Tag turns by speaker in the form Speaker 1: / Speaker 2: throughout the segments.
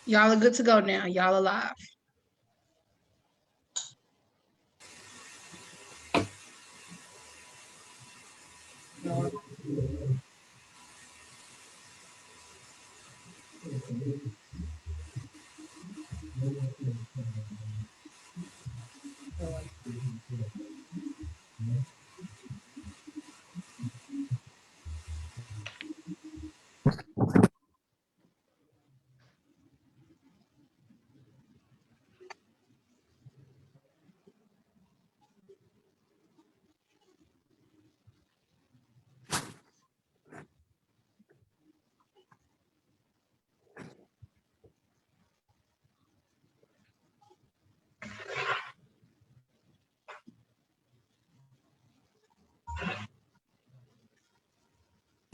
Speaker 1: Y'all are good to go now. Y'all alive.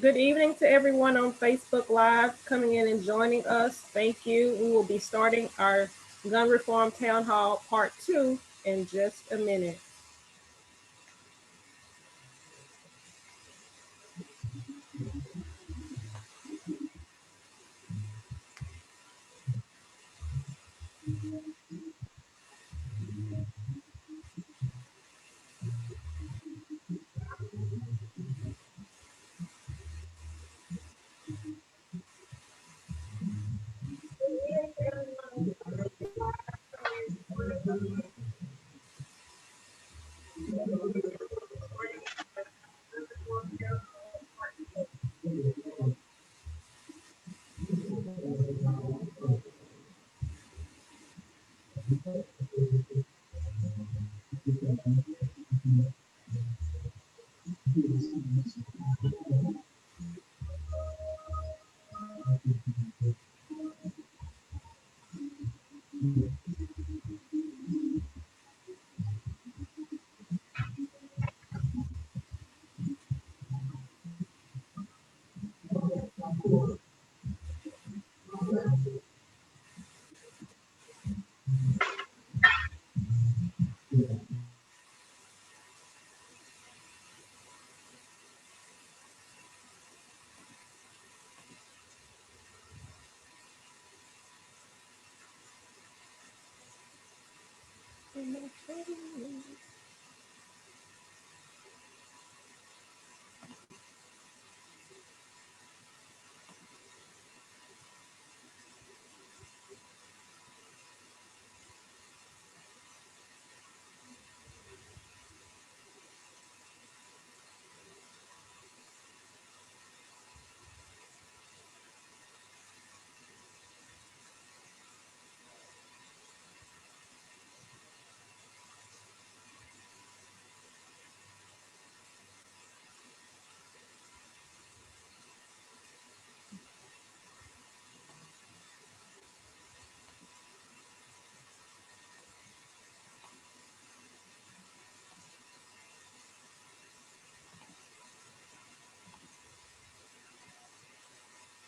Speaker 2: Good evening to everyone on Facebook Live coming in and joining us. Thank you. We will be starting our Gun Reform Town Hall Part 2 in just a minute.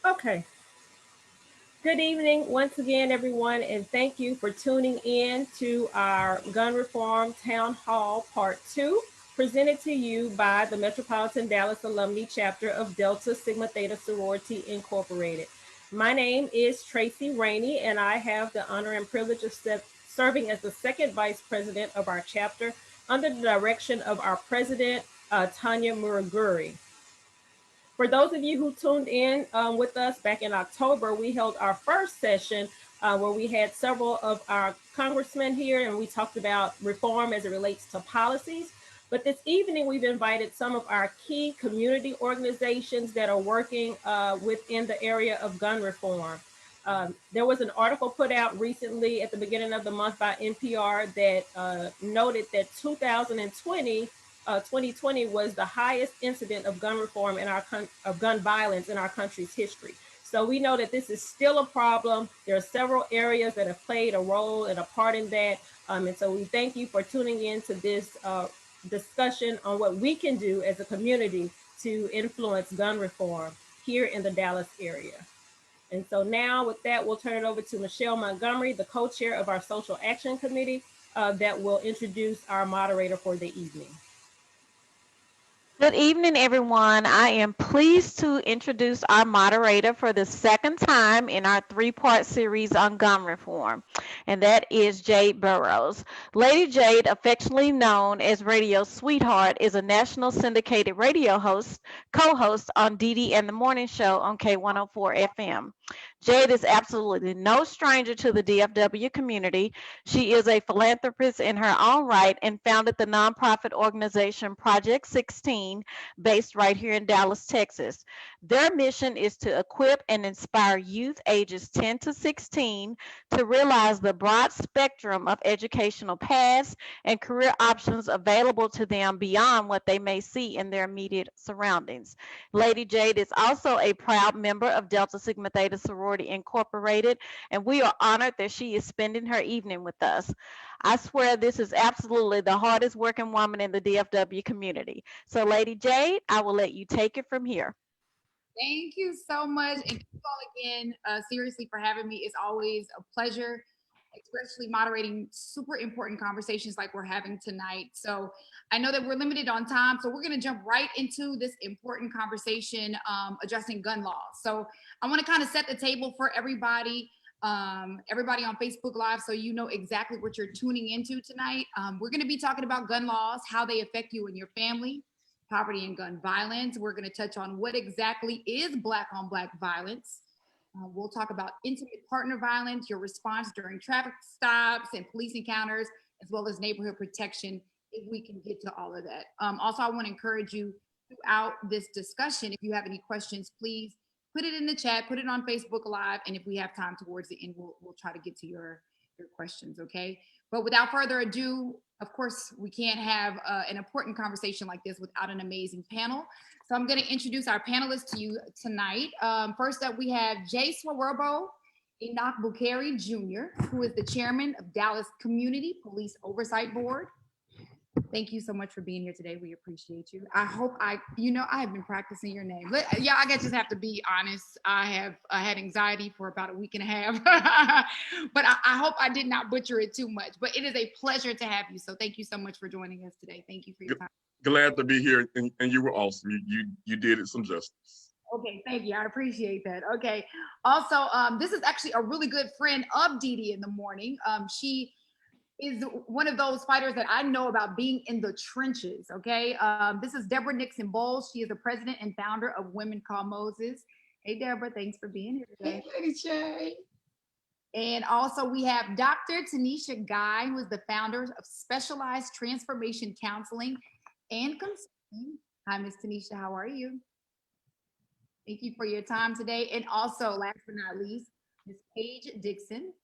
Speaker 2: Okay. Good evening once again, everyone, and thank you for tuning in to our Gun Reform Town Hall Part 2, presented to you by the Metropolitan Dallas Alumni Chapter of Delta Sigma Theta Sorority Incorporated. My name is Tracy Rainey, and I have the honor and privilege of serving as the second vice president of our chapter under the direction of our president, Tanya Muraguri. For those of you who tuned in with us back in October, we held our first session where we had several of our congressmen here and we talked about reform as it relates to policies. But this evening, we've invited some of our key community organizations that are working within the area of gun reform. There was an article put out recently at the beginning of the month by NPR that noted that 2020 was the highest incident of gun reform in of gun violence in our country's history. So we know that this is still a problem. There are several areas that have played a role and a part in that. And so we thank you for tuning in to this discussion on what we can do as a community to influence gun reform here in the Dallas area. And so now with that, we'll turn it over to Michelle Montgomery, the co-chair of our Social Action Committee, that will introduce our moderator for the evening.
Speaker 3: Good evening, everyone. I am pleased to introduce our moderator for the second time in our three-part series on gun reform, and that is Jade Burrows. Lady Jade, affectionately known as Radio Sweetheart, is a national syndicated radio host, co-host on Dee Dee and the Morning Show on K104 FM. Jade is absolutely no stranger to the DFW community. She is a philanthropist in her own right and founded the nonprofit organization Project 16, based right here in Dallas, Texas. Their mission is to equip and inspire youth ages 10 to 16 to realize the broad spectrum of educational paths and career options available to them beyond what they may see in their immediate surroundings. Lady Jade is also a proud member of Delta Sigma Theta Sorority Incorporated, and we are honored that she is spending her evening with us. I swear this is absolutely the hardest working woman in the DFW community. So, Lady Jade, I will let you take it from here.
Speaker 4: Thank you so much. And thank you all again, seriously, for having me. It's always a pleasure, especially moderating super important conversations like we're having tonight. So I know that we're limited on time, so we're going to jump right into this important conversation addressing gun laws. So I want to kind of set the table for everybody. Everybody on Facebook Live, so you know exactly what you're tuning into tonight. We're going to be talking about gun laws, how they affect you and your family, poverty and gun violence. We're going to touch on what exactly is Black on Black violence. We'll talk about intimate partner violence, your response during traffic stops and police encounters, as well as neighborhood protection, if we can get to all of that. Also, I want to encourage you throughout this discussion, if you have any questions, please put it in the chat, put it on Facebook Live, and if we have time towards the end, we'll try to get to your questions, okay? But without further ado, of course, we can't have an important conversation like this without an amazing panel. So I'm gonna introduce our panelists to you tonight. First up, we have Jay Swawerbo Enoch Bukhari Jr., who is the chairman of Dallas Community Police Oversight Board. Thank you so much for being here today. We appreciate you. I hope I have been practicing your name. Yeah, I guess just have to be honest. I had anxiety for about a week and a half, but I hope I did not butcher it too much. But it is a pleasure to have you. So thank you so much for joining us today. Thank you for your time.
Speaker 5: Glad to be here, and you were awesome. You did it some justice.
Speaker 4: Okay, thank you. I appreciate that. Okay. Also, this is actually a really good friend of Dee Dee in the Morning. She is one of those fighters that I know about being in the trenches, okay? This is Deborah Nixon Bowles. She is the president and founder of Women Call Moses. Hey, Deborah, thanks for being here today.
Speaker 1: Hey, Lady Jay.
Speaker 4: And also we have Dr. Tanisha Guy, who is the founder of Specialized Transformation Counseling and Consulting. Hi, Ms. Tanisha, how are you? Thank you for your time today. And also, last but not least, Ms. Paige Dixon.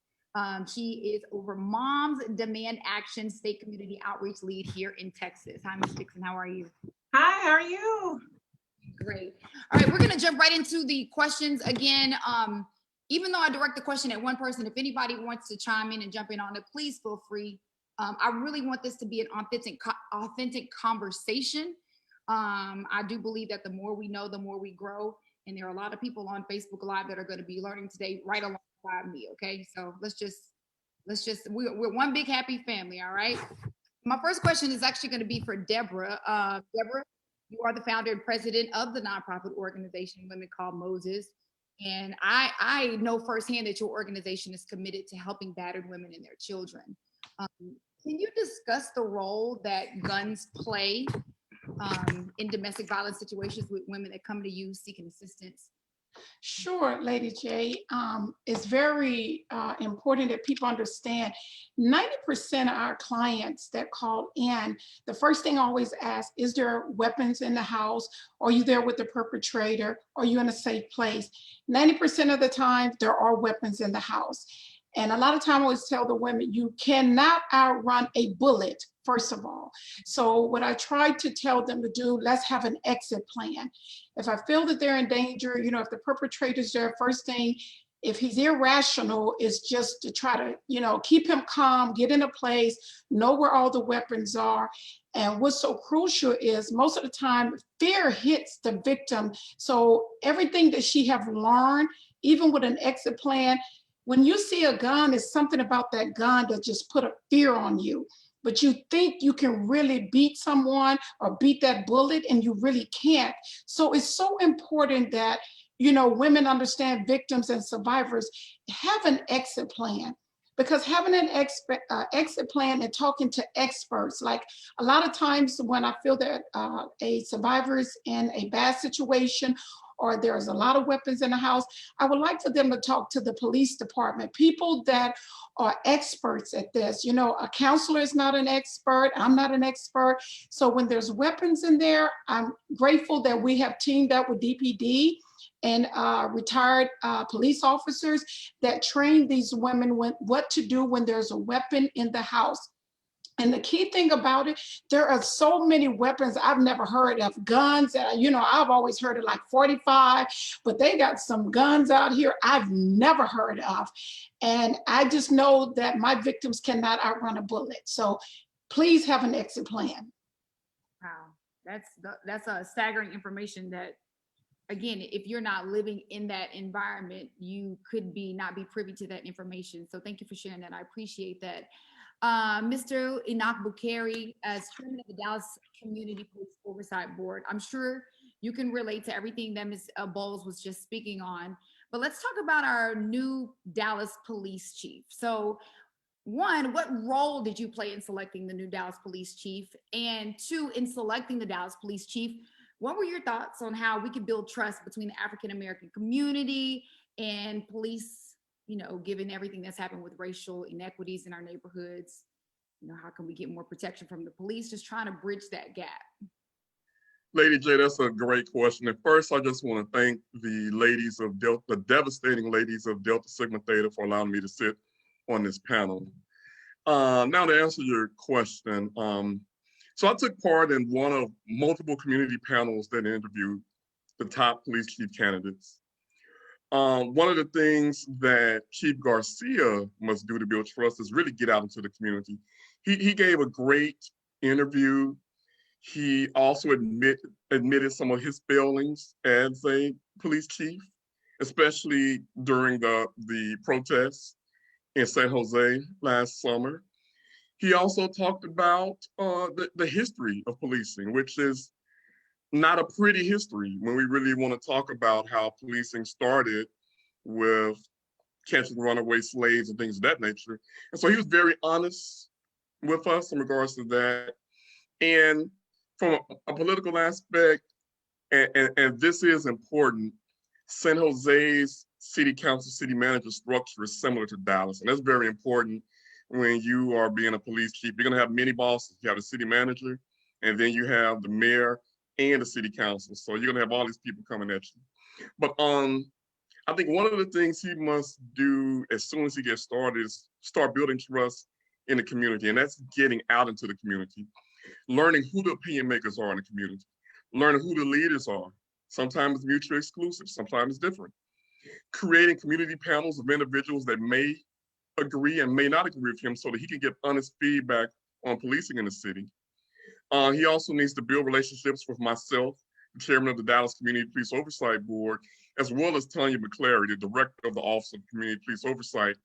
Speaker 4: She is over Moms Demand Action State Community Outreach Lead here in Texas. Hi, Ms. Dixon, how are you?
Speaker 6: Hi, how are you?
Speaker 4: Great. All right, we're gonna jump right into the questions again. Even though I direct the question at one person, if anybody wants to chime in and jump in on it, please feel free. I really want this to be an authentic conversation. I do believe that the more we know, the more we grow. And there are a lot of people on Facebook Live that are going to be learning today right alongside me, okay? So we're one big happy family, all right? My first question is actually going to be for Deborah. Deborah, you are the founder and president of the nonprofit organization Women Call Moses. And I know firsthand that your organization is committed to helping battered women and their children. Can you discuss the role that guns play in domestic violence situations with women that come to you seeking assistance?
Speaker 6: Sure, Lady J. It's very important that people understand 90% of our clients that call in, the first thing I always ask, is there weapons in the house? Are you there with the perpetrator? Are you in a safe place? 90% of the time, there are weapons in the house. And a lot of time I always tell the women, you cannot outrun a bullet, first of all. So what I try to tell them to do, let's have an exit plan. If I feel that they're in danger, if the perpetrator's there, first thing, if he's irrational, is just to try to, keep him calm, get in a place, know where all the weapons are. And what's so crucial is most of the time, fear hits the victim. So everything that she have learned, even with an exit plan, when you see a gun, it's something about that gun that just put a fear on you. but you think you can really beat someone or beat that bullet, and you really can't. So it's so important that, you know, women understand, victims and survivors have an exit plan. Because having an exit plan and talking to experts, like a lot of times when I feel that a survivor is in a bad situation, or there's a lot of weapons in the house, I would like for them to talk to the police department, people that are experts at this. You know, a counselor is not an expert, I'm not an expert. So when there's weapons in there, I'm grateful that we have teamed up with DPD and retired police officers that train these women what to do when there's a weapon in the house. And the key thing about it, there are so many weapons I've never heard of. Guns, you know, I've always heard of like 45, but they got some guns out here I've never heard of. And I just know that my victims cannot outrun a bullet. So please have an exit plan.
Speaker 4: Wow, that's a staggering information that, again, if you're not living in that environment, you could not be privy to that information. So thank you for sharing that. I appreciate that. Mr. Enoch Bukhari, as chairman of the Dallas Community Police Oversight Board, I'm sure you can relate to everything that Ms. Bowles was just speaking on. But let's talk about our new Dallas police chief. So one, what role did you play in selecting the new Dallas police chief? And two, in selecting the Dallas police chief, what were your thoughts on how we could build trust between the African-American community and police, you know, given everything that's happened with racial inequities in our neighborhoods? You know, how can we get more protection from the police? Just trying to bridge that gap.
Speaker 5: Lady J, that's a great question. And first, I just want to thank the ladies of Delta, the devastating ladies of Delta Sigma Theta, for allowing me to sit on this panel. Now to answer your question, so I took part in one of multiple community panels that interviewed the top police chief candidates. One of the things that Chief Garcia must do to build trust is really get out into the community. He gave a great interview. He also admitted some of his failings as a police chief, especially during the protests in San Jose last summer. He also talked about the history of policing, which is not a pretty history when we really want to talk about how policing started with catching runaway slaves and things of that nature. And so he was very honest with us in regards to that. And from a political aspect, and this is important, San Jose's city council, city manager structure is similar to Dallas. And that's very important when you are being a police chief. You're gonna have many bosses. You have the city manager, and then you have the mayor and the city council. So you're gonna have all these people coming at you. But I think one of the things he must do as soon as he gets started is start building trust in the community. And that's getting out into the community, learning who the opinion makers are in the community, learning who the leaders are. Sometimes mutually exclusive, sometimes different. Creating community panels of individuals that may agree and may not agree with him so that he can get honest feedback on policing in the city. He also needs to build relationships with myself, the chairman of the Dallas Community Police Oversight Board, as well as Tanya McClary, the director of the Office of Community Police Oversight,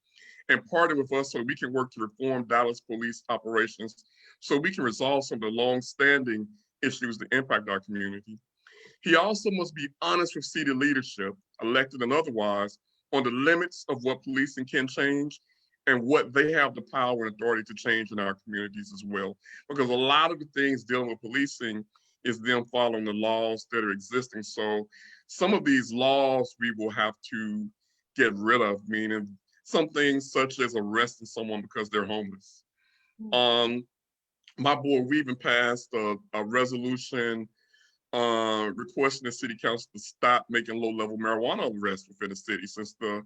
Speaker 5: and partner with us so we can work to reform Dallas police operations so we can resolve some of the long-standing issues that impact our community. He also must be honest with city leadership, elected and otherwise, on the limits of what policing can change and what they have the power and authority to change in our communities as well. Because a lot of the things dealing with policing is them following the laws that are existing. So some of these laws we will have to get rid of, meaning some things such as arresting someone because they're homeless. My board, we even passed a resolution requesting the city council to stop making low-level marijuana arrests within the city, since the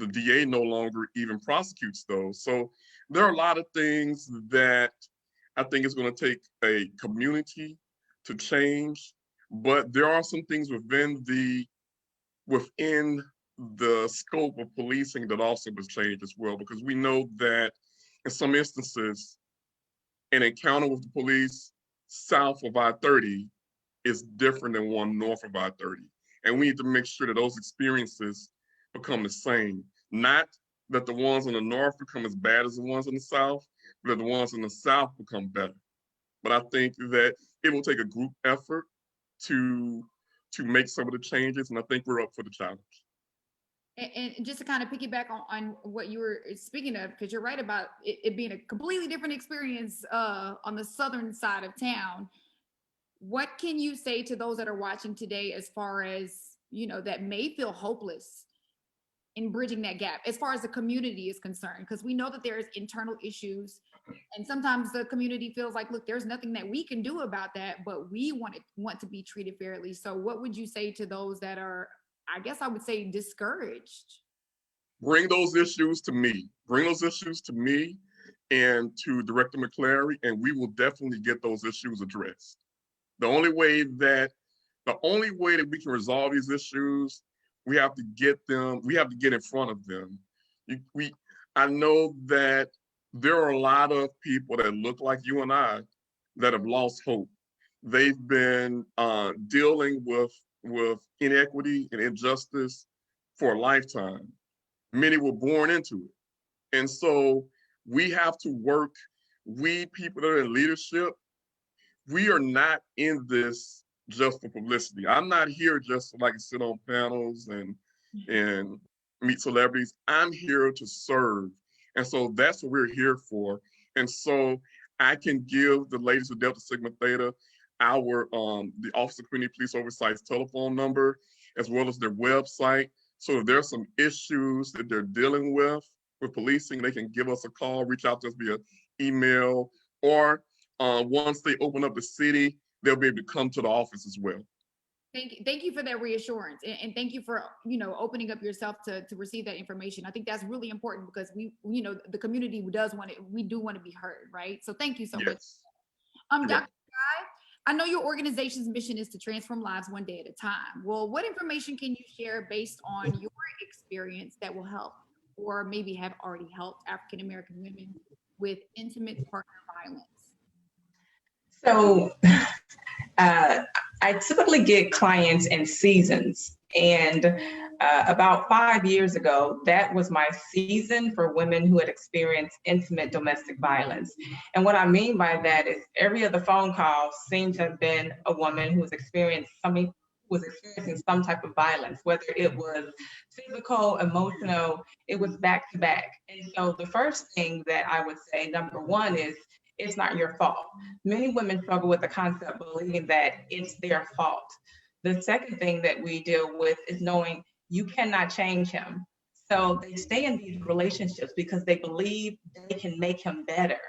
Speaker 5: DA no longer even prosecutes those. So there are a lot of things that I think is going to take a community to change, but there are some things within the scope of policing that also must change as well, because we know that in some instances, an encounter with the police south of I-30 is different than one north of I-30. And we need to make sure that those experiences become the same. Not that the ones in the north become as bad as the ones in the south, that the ones in the South become better. But I think that it will take a group effort to make some of the changes, and I think we're up for the challenge.
Speaker 4: And just to kind of piggyback on what you were speaking of, because you're right about it being a completely different experience on the southern side of town. What can you say to those that are watching today as far as, you know, that may feel hopeless in bridging that gap as far as the community is concerned? Because we know that there's internal issues, and sometimes the community feels like, look, there's nothing that we can do about that, but we want to be treated fairly. So what would you say to those that are, I guess I would say, discouraged?
Speaker 5: Bring those issues to me. Bring those issues to me and to Director McClary, and we will definitely get those issues addressed. The only way that we can resolve these issues, we have to get in front of them. I know that there are a lot of people that look like you and I that have lost hope. They've been dealing with inequity and injustice for a lifetime. Many were born into it. And so we have to work, we people that are in leadership, we are not in this just for publicity. I'm not here just to like sit on panels and meet celebrities. I'm here to serve. And so that's what we're here for. And so I can give the ladies of Delta Sigma Theta the Office of Community Police Oversight's telephone number, as well as their website. So if there's some issues that they're dealing with policing, they can give us a call, reach out to us via email, or once they open up the city, they'll be able to come to the office as well.
Speaker 4: Thank you for that reassurance, and thank you for, you know, opening up yourself to receive that information. I think that's really important because the community we do want to be heard, right? So thank you so much. Dr. Guy, I know your organization's mission is to transform lives one day at a time. Well, what information can you share based on your experience that will help, or maybe have already helped, African American women with intimate partner violence?
Speaker 7: So I typically get clients in seasons, and about 5 years ago, that was my season for women who had experienced intimate domestic violence. And what I mean by that is every other phone call seemed to have been a woman who was experiencing some type of violence, whether it was physical, emotional, it was back to back. And so the first thing that I would say, number one, is it's not your fault. Many women struggle with the concept believing that it's their fault. The second thing that we deal with is knowing you cannot change him. So they stay in these relationships because they believe they can make him better.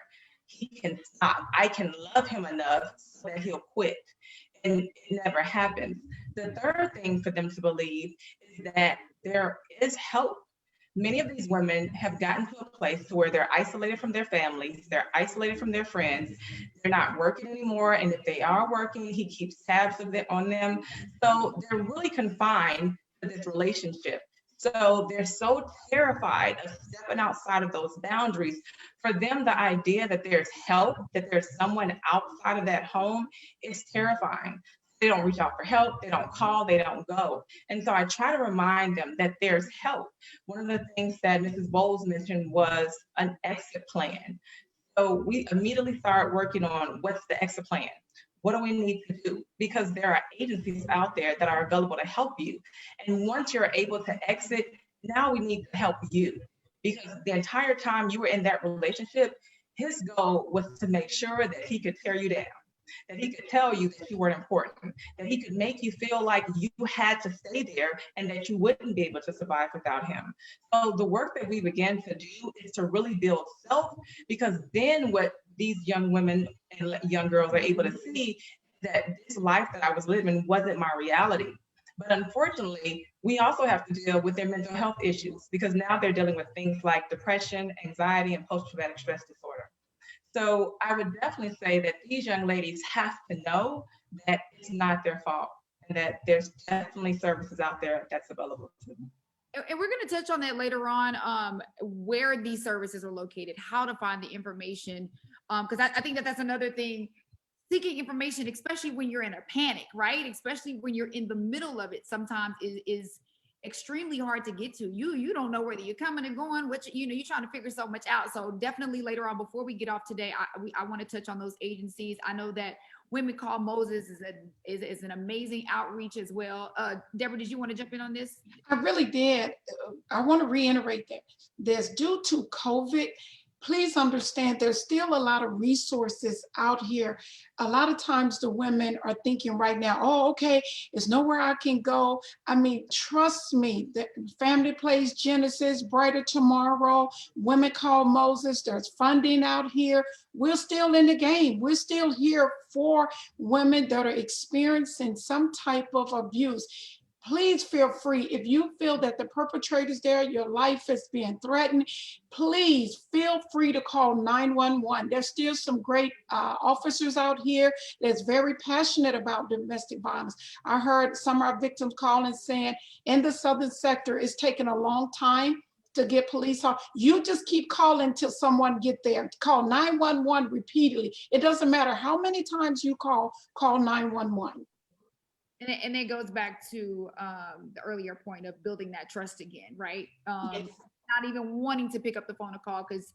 Speaker 7: He can stop. I can love him enough so that he'll quit. And it never happens. The third thing for them to believe is that there is help. Many of these women have gotten to a place where they're isolated from their families, they're isolated from their friends, they're not working anymore, and if they are working, he keeps tabs on them. So they're really confined to this relationship. So they're so terrified of stepping outside of those boundaries. For them, the idea that there's help, that there's someone outside of that home is terrifying. They don't reach out for help, they don't call, they don't go. And so I try to remind them that there's help. One of the things that Mrs. Bowles mentioned was an exit plan. So we immediately start working on what's the exit plan? What do we need to do? Because there are agencies out there that are available to help you. And once you're able to exit, now we need to help you. Because the entire time you were in that relationship, his goal was to make sure that he could tear you down, that he could tell you that you weren't important, that he could make you feel like you had to stay there and that you wouldn't be able to survive without him. So the work that we began to do is to really build self, because then what these young women and young girls are able to see that this life that I was living wasn't my reality. But unfortunately, we also have to deal with their mental health issues because now they're dealing with things like depression, anxiety, and post-traumatic stress disorder. So I would definitely say that these young ladies have to know that it's not their fault and that there's definitely services out there that's available to them.
Speaker 4: And we're going to touch on that later on, where these services are located, how to find the information, because I think that that's another thing. Seeking information, especially when you're in a panic, right? Especially when you're in the middle of it, sometimes is extremely hard to get to. You don't know whether you're coming and going, which, you know, you're trying to figure so much out. So definitely later on, before we get off today, I want to touch on those agencies. I know that Women Call Moses is an amazing outreach as well. Deborah, did you want to jump in on this?
Speaker 6: I really did. I want to reiterate that there's, due to COVID, please understand there's still a lot of resources out here. A lot of times the women are thinking right now, oh, okay, there's nowhere I can go. I mean, trust me, the Family Place Genesis, Brighter Tomorrow, Women Call Moses, there's funding out here. We're still in the game. We're still here for women that are experiencing some type of abuse. Please feel free. If you feel that the perpetrator's there, your life is being threatened, please feel free to call 911. There's still some great officers out here that's very passionate about domestic violence. I heard some of our victims calling saying in the southern sector, it's taking a long time to get police on. You just keep calling till someone get there. Call 911 repeatedly. It doesn't matter how many times you call 911.
Speaker 4: And it goes back to the earlier point of building that trust again, right?
Speaker 6: Yes.
Speaker 4: Not even wanting to pick up the phone and call because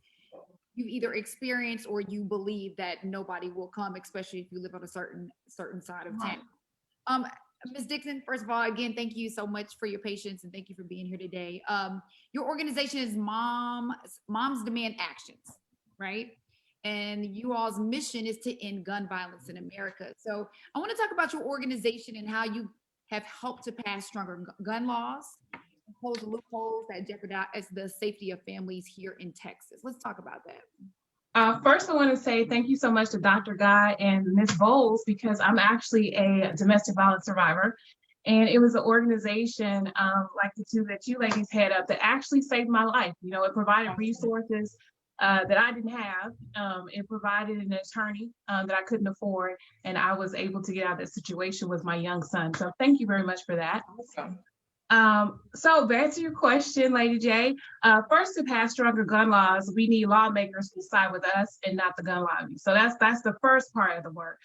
Speaker 4: you either experience or you believe that nobody will come, especially if you live on a certain side of town. Ms. Dixon, first of all, again, thank you so much for your patience and thank you for being here today. Your organization is Moms Demand Actions, right? And you all's mission is to end gun violence in America. So I want to talk about your organization and how you have helped to pass stronger gun laws, close loopholes that jeopardize the safety of families here in Texas. Let's talk about that.
Speaker 8: First, I want to say thank you so much to Dr. Guy and Ms. Bowles, because I'm actually a domestic violence survivor. And it was an organization like the two that you ladies head up that actually saved my life. You know, it provided resources that I didn't have. It provided an attorney that I couldn't afford, and I was able to get out of that situation with my young son. So thank you very much for that.
Speaker 7: Awesome.
Speaker 8: So back to your question, Lady J. First, to pass stronger gun laws, we need lawmakers who side with us and not the gun lobby. So that's the first part of the work.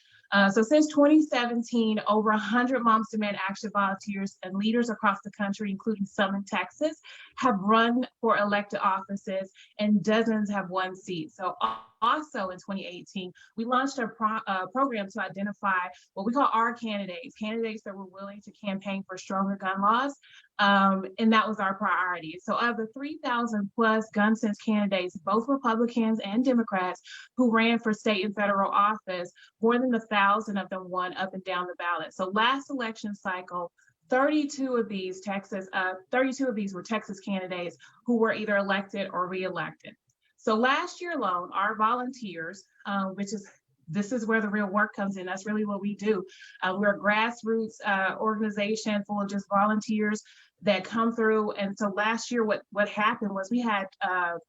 Speaker 8: So since 2017, over 100 Moms Demand Action volunteers and leaders across the country, including some in Texas, have run for elected offices, and dozens have won seats. So also in 2018, we launched a program to identify what we call our candidates that were willing to campaign for stronger gun laws. And that was our priority. So of the 3,000 plus gun sense candidates, both Republicans and Democrats, who ran for state and federal office, more than 1,000 of them won up and down the ballot. So last election cycle, 32 of these were Texas candidates who were either elected or reelected. So last year alone, our volunteers, this is where the real work comes in. That's really what we do. We're a grassroots organization full of just volunteers that come through. And so last year, what happened was we had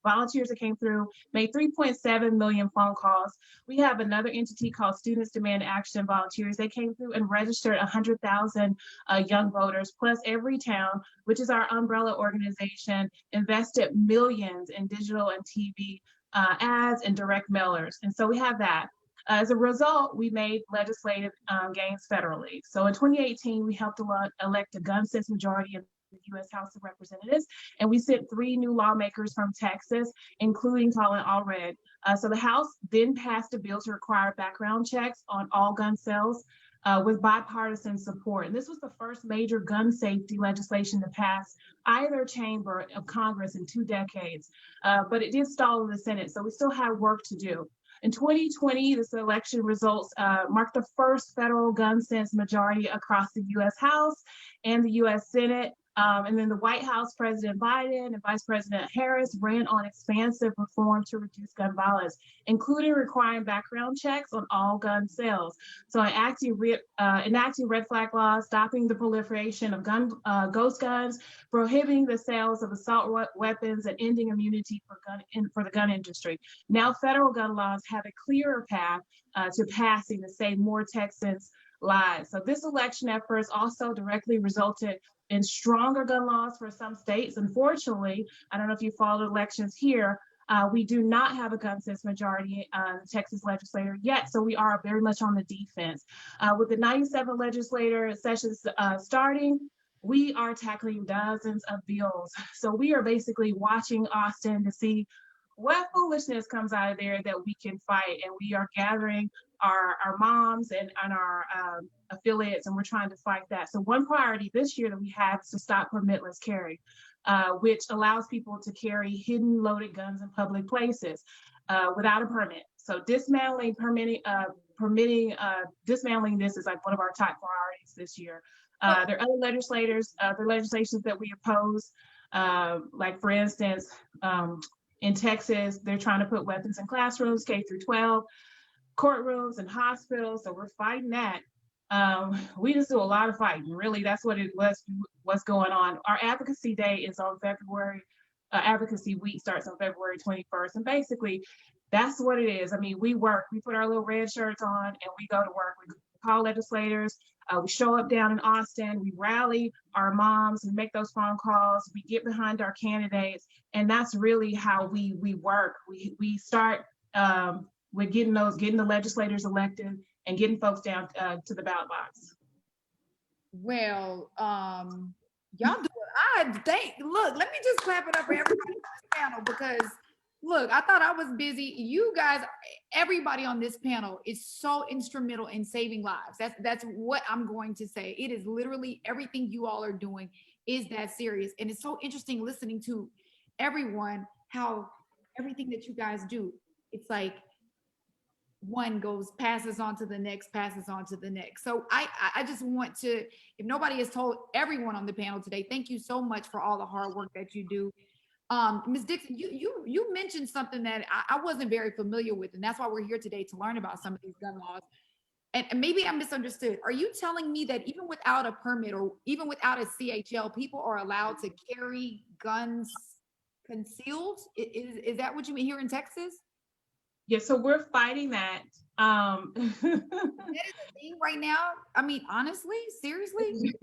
Speaker 8: volunteers that came through, made 3.7 million phone calls. We have another entity called Students Demand Action Volunteers. They came through and registered 100,000 young voters, plus Everytown, which is our umbrella organization, invested millions in digital and TV ads and direct mailers. And so we have that. As a result, we made legislative gains federally. So in 2018, we helped elect a gun sense majority in the U.S. House of Representatives, and we sent 3 new lawmakers from Texas, including Colin Allred. So the House then passed a bill to require background checks on all gun sales with bipartisan support. And this was the first major gun safety legislation to pass either chamber of Congress in 2 decades, but it did stall in the Senate, so we still have work to do. In 2020, this election results marked the first federal gun sense majority across the U.S. House and the U.S. Senate. And then the White House, President Biden and Vice President Harris ran on expansive reform to reduce gun violence, including requiring background checks on all gun sales. So enacting red flag laws, stopping the proliferation of ghost guns, prohibiting the sales of assault weapons, and ending immunity for the gun industry. Now federal gun laws have a clearer path to passing to save more Texans' lives. So this election efforts also directly resulted in stronger gun laws for some states. Unfortunately, I don't know if you followed elections here, we do not have a gun sense majority in the Texas legislature yet, so we are very much on the defense. With the 97 legislature sessions starting, we are tackling dozens of bills. So we are basically watching Austin to see what foolishness comes out of there that we can fight. And we are gathering our moms and our affiliates, and we're trying to fight that. So one priority this year that we have is to stop permitless carry, which allows people to carry hidden loaded guns in public places without a permit. So dismantling dismantling this is like one of our top priorities this year. There are other legislations that we oppose, like for instance, in Texas, they're trying to put weapons in classrooms, K through 12, courtrooms and hospitals. So we're fighting that. We just do a lot of fighting. Really, that's what it was, what's going on. Our advocacy day is on February. Advocacy week starts on February 21st. And basically, that's what it is. I mean, we work, we put our little red shirts on and we go to work. We call legislators. We show up down in Austin, we rally our moms, we make those phone calls, we get behind our candidates, and that's really how we work. We start with getting the legislators elected and getting folks down to the ballot box.
Speaker 4: Well, y'all do it. Look, let me just clap it up for everybody on this panel, because look, I thought I was busy. You guys, everybody on this panel is so instrumental in saving lives. That's what I'm going to say. It is literally everything you all are doing is that serious. And it's so interesting listening to everyone, how everything that you guys do, it's like one passes on to the next, passes on to the next. So I just want to, if nobody has told everyone on the panel today, thank you so much for all the hard work that you do. Ms. Dixon, you mentioned something that I wasn't very familiar with, and that's why we're here today, to learn about some of these gun laws. And maybe I misunderstood. Are you telling me that even without a permit or even without a CHL, people are allowed to carry guns concealed? Is that what you mean here in Texas?
Speaker 8: Yeah, so we're fighting that.
Speaker 4: That is a thing right now? I mean, honestly, seriously?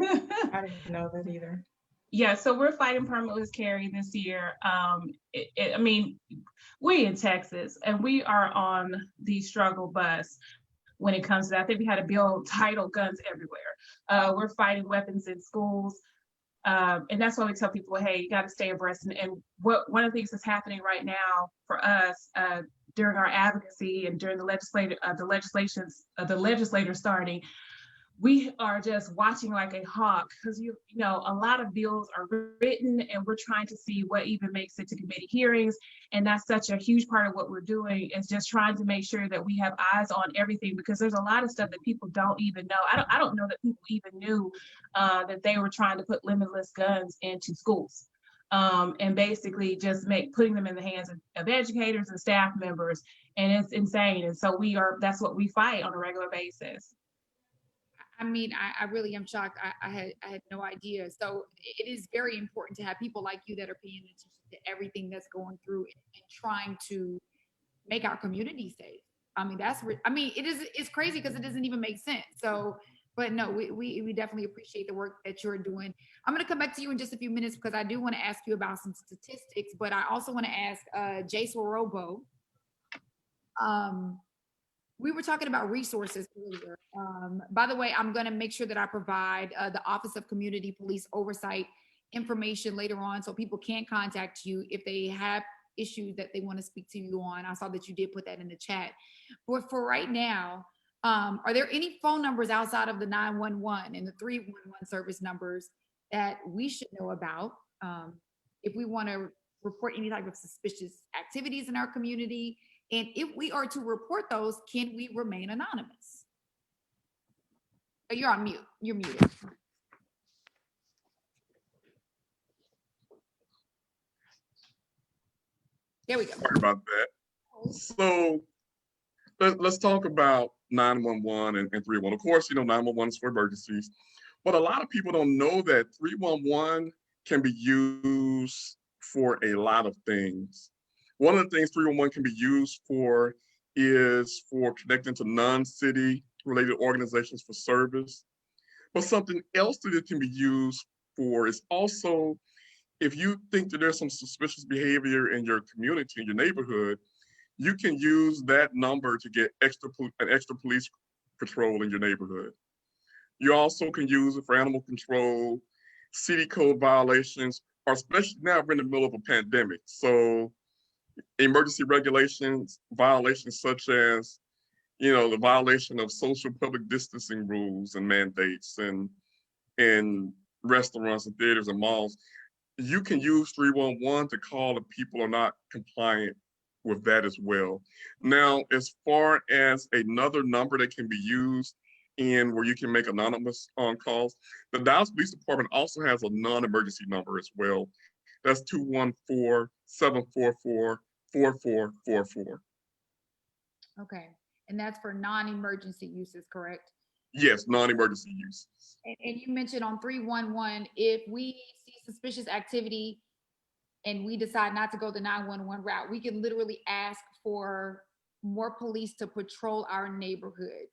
Speaker 7: I didn't know that either.
Speaker 8: Yeah, so we're fighting permitless carry this year. I mean, we in Texas, and we are on the struggle bus when it comes to that. I think we had a bill titled Guns Everywhere. We're fighting weapons in schools. And that's why we tell people, hey, you got to stay abreast. And one of the things that's happening right now for us during our advocacy and during the legislature starting, we are just watching like a hawk, because you know a lot of bills are written and we're trying to see what even makes it to committee hearings, and that's such a huge part of what we're doing, is just trying to make sure that we have eyes on everything, because there's a lot of stuff that people don't even know. I don't know that people even knew that they were trying to put limitless guns into schools, and basically just putting them in the hands of educators and staff members, and it's insane. And so that's what we fight on a regular basis.
Speaker 4: I mean, I really am shocked. I had no idea. So it is very important to have people like you that are paying attention to everything that's going through and trying to make our community safe. I mean, it's crazy because it doesn't even make sense. So, but no, we definitely appreciate the work that you're doing. I'm going to come back to you in just a few minutes because I do want to ask you about some statistics, but I also want to ask Jace Warobo. We were talking about resources earlier. By the way, I'm going to make sure that I provide the Office of Community Police Oversight information later on, so people can contact you if they have issues that they want to speak to you on. I saw that you did put that in the chat. But for right now, are there any phone numbers outside of the 911 and the 311 service numbers that we should know about if we want to report any type of suspicious activities in our community? And if we are to report those, can we remain anonymous? Oh, you're on mute. You're muted. There we go.
Speaker 5: Sorry about that. So let's talk about 911 and 311. Of course, 911 is for emergencies, but a lot of people don't know that 311 can be used for a lot of things. One of the things 311 can be used for is for connecting to non-city related organizations for service. But something else that it can be used for is also, if you think that there's some suspicious behavior in your community, in your neighborhood, you can use that number to get an extra police patrol in your neighborhood. You also can use it for animal control. city code violations, or especially now we're in the middle of a pandemic. So emergency regulations, violations such as, the violation of social public distancing rules and mandates and in restaurants and theaters and malls, you can use 311 to call if people are not compliant with that as well. Now, as far as another number that can be used in where you can make anonymous on calls, the Dallas Police Department also has a non-emergency number as well. That's 214-744-4444.
Speaker 4: Okay. And that's for non-emergency uses, correct?
Speaker 5: Yes, non-emergency uses.
Speaker 4: And you mentioned on 311, if we see suspicious activity and we decide not to go the 911 route, we can literally ask for more police to patrol our neighborhood.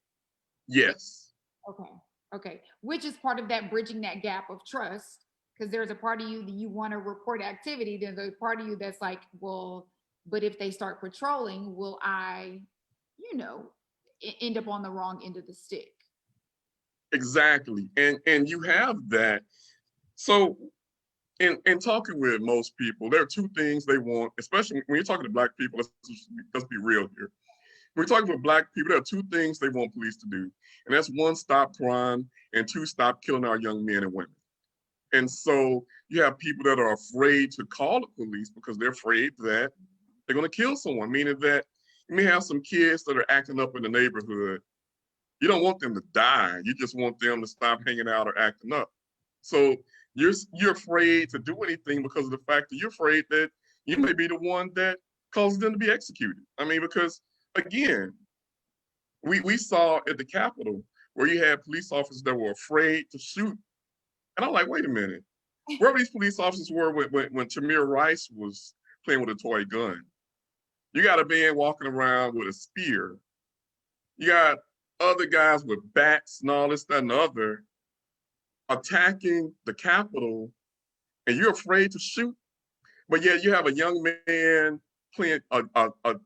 Speaker 5: Yes.
Speaker 4: Okay. Okay. Which is part of that bridging that gap of trust, because there's a part of you that you want to report activity. There's a part of you that's like, well, but if they start patrolling, will I, end up on the wrong end of the stick?
Speaker 5: Exactly. And you have that. So in talking with most people, there are two things they want, especially when you're talking to Black people. Let's be real here. When we're talking with Black people, there are two things they want police to do. And that's one, stop crime, and two, stop killing our young men and women. And so you have people that are afraid to call the police because they're afraid that they're going to kill someone, meaning that you may have some kids that are acting up in the neighborhood. You don't want them to die. You just want them to stop hanging out or acting up. So you're afraid to do anything because of the fact that you're afraid that you may be the one that causes them to be executed. I mean, because again, we saw at the Capitol where you had police officers that were afraid to shoot. And I'm like, wait a minute. Wherever these police officers were when Tamir Rice was playing with a toy gun. You got a man walking around with a spear. You got other guys with bats and all this, that, and the other attacking the Capitol, and you're afraid to shoot. But yet you have a young man playing, a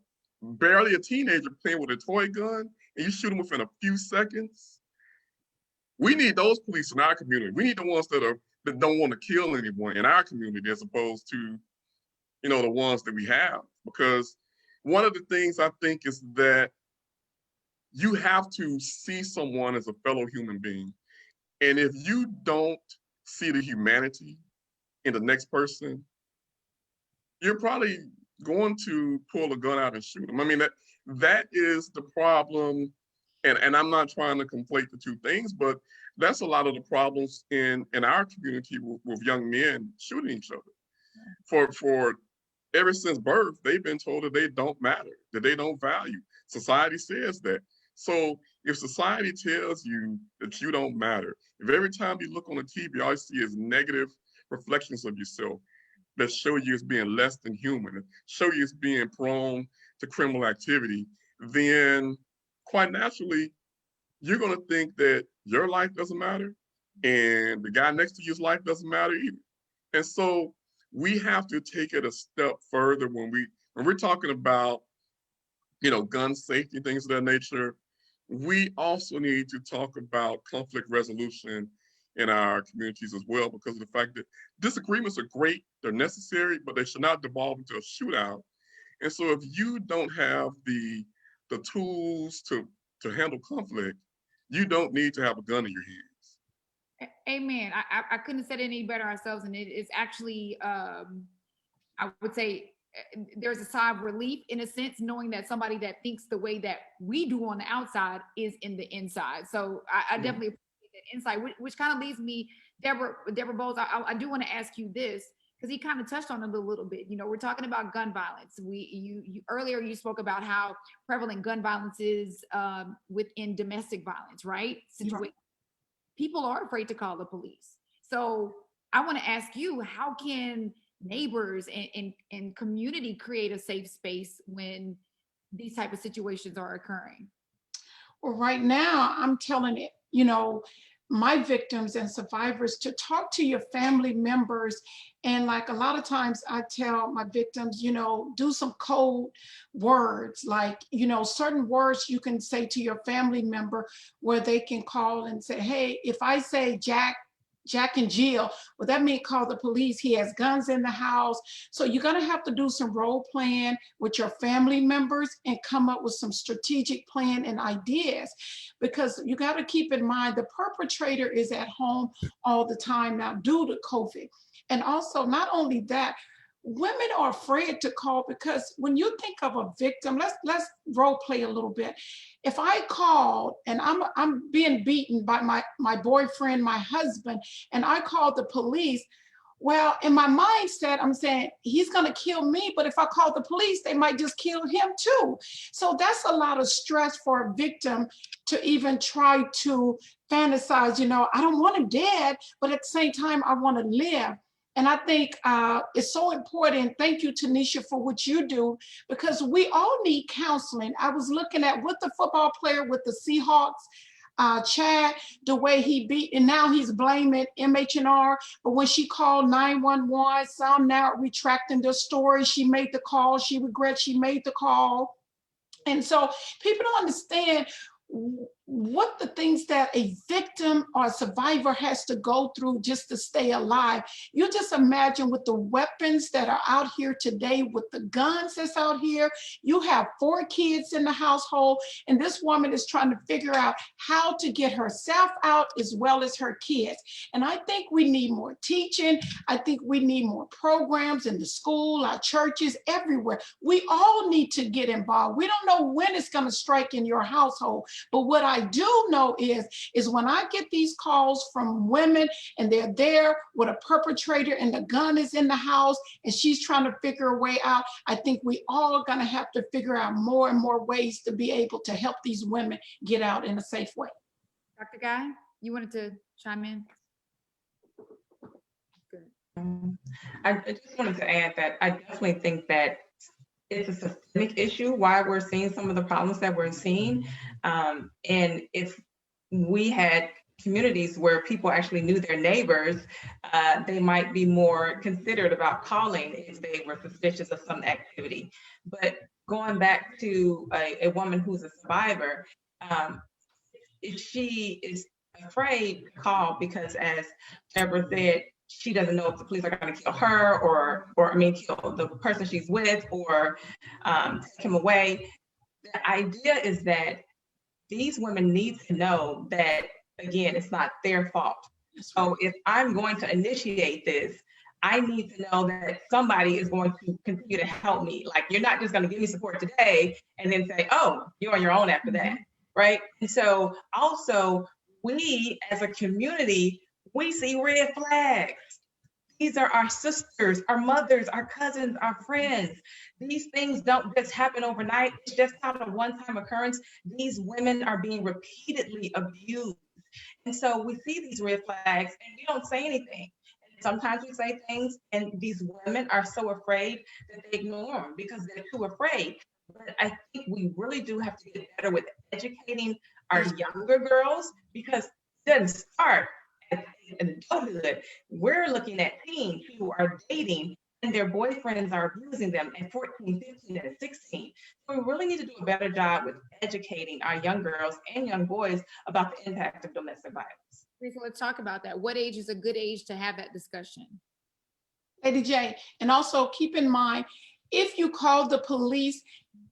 Speaker 5: barely a teenager playing with a toy gun, and you shoot him within a few seconds. We need those police in our community. We need the ones that don't want to kill anyone in our community as opposed to, the ones that we have. Because one of the things I think is that you have to see someone as a fellow human being. And if you don't see the humanity in the next person, you're probably going to pull a gun out and shoot them. I mean, that is the problem. And I'm not trying to conflate the two things, but that's a lot of the problems in our community with young men shooting each other. For ever since birth, they've been told that they don't matter, that they don't value. Society says that. So if society tells you that you don't matter, if every time you look on the TV, all you see is negative reflections of yourself that show you as being less than human, show you as being prone to criminal activity, then quite naturally, you're going to think that your life doesn't matter and the guy next to you's life doesn't matter either. And so we have to take it a step further when we're talking about, gun safety, things of that nature. We also need to talk about conflict resolution in our communities as well, because of the fact that disagreements are great, they're necessary, but they should not devolve into a shootout. And so if you don't have the tools to handle conflict, you don't need to have a gun in your hands.
Speaker 4: Amen. I couldn't have said it any better ourselves. And it is actually, I would say, there's a sigh of relief in a sense, knowing that somebody that thinks the way that we do on the outside is in the inside. So I definitely appreciate that insight, which kind of leads me, Deborah Bowles, I do want to ask you this, because he kind of touched on it a little bit. We're talking about gun violence. You earlier you spoke about how prevalent gun violence is within domestic violence, right? People are afraid to call the police. So I want to ask you, how can neighbors and community create a safe space when these type of situations are occurring?
Speaker 6: Well, right now, I'm telling it, my victims and survivors to talk to your family members. And like a lot of times I tell my victims, do some code words, like, certain words you can say to your family member where they can call and say, hey, if I say Jack Jack and Jill. Well, that means call the police. He has guns in the house. So you're going to have to do some role playing with your family members and come up with some strategic plan and ideas, because you got to keep in mind the perpetrator is at home all the time now due to COVID. And also, not only that, women are afraid to call, because when you think of a victim, let's role play a little bit. If I called and I'm being beaten by my boyfriend, my husband, and I called the police, well, in my mindset, I'm saying he's going to kill me, but if I call the police, they might just kill him too. So that's a lot of stress for a victim to even try to fantasize, I don't want him dead, but at the same time, I want to live. And I think it's so important. Thank you, Tanisha, for what you do, because we all need counseling. I was looking at with the football player with the Seahawks, Chad, the way he beat, and now he's blaming MHR. But when she called 911, some now retracting the story. She made the call. She regrets she made the call. And so people don't understand what the things that a victim or a survivor has to go through just to stay alive. You just imagine with the weapons that are out here today, with the guns that's out here. You have 4 kids in the household, and this woman is trying to figure out how to get herself out as well as her kids. And I think we need more teaching. I think we need more programs in the school, our churches, everywhere. We all need to get involved. We don't know when it's going to strike in your household, but what I do know is when I get these calls from women and they're there with a perpetrator and the gun is in the house and she's trying to figure a way out, I think we all are going to have to figure out more and more ways to be able to help these women get out in a safe way.
Speaker 4: Dr. Guy, you wanted to chime in? Good.
Speaker 7: I just wanted to add that I definitely think that it's a systemic issue why we're seeing some of the problems that we're seeing. And if we had communities where people actually knew their neighbors, they might be more considerate about calling if they were suspicious of some activity. But going back to a woman who's a survivor, if she is afraid to call because, as Deborah said, she doesn't know if the police are going to kill her or kill the person she's with or take him away. The idea is that these women need to know that, again, it's not their fault. So if I'm going to initiate this, I need to know that somebody is going to continue to help me. Like, you're not just going to give me support today and then say, oh, you're on your own after that, right? And so also, we as a community, we see red flags. These are our sisters, our mothers, our cousins, our friends. These things don't just happen overnight. It's just not a one-time occurrence. These women are being repeatedly abused. And so we see these red flags and we don't say anything. And sometimes we say things and these women are so afraid that they ignore them because they're too afraid. But I think we really do have to get better with educating our younger girls, because it doesn't start in adulthood. We're looking at teens who are dating and their boyfriends are abusing them at 14, 15, and 16. So we really need to do a better job with educating our young girls and young boys about the impact of domestic violence.
Speaker 4: So let's talk about that. What age is a good age to have that discussion?
Speaker 6: Lady J, and also keep in mind, if you call the police,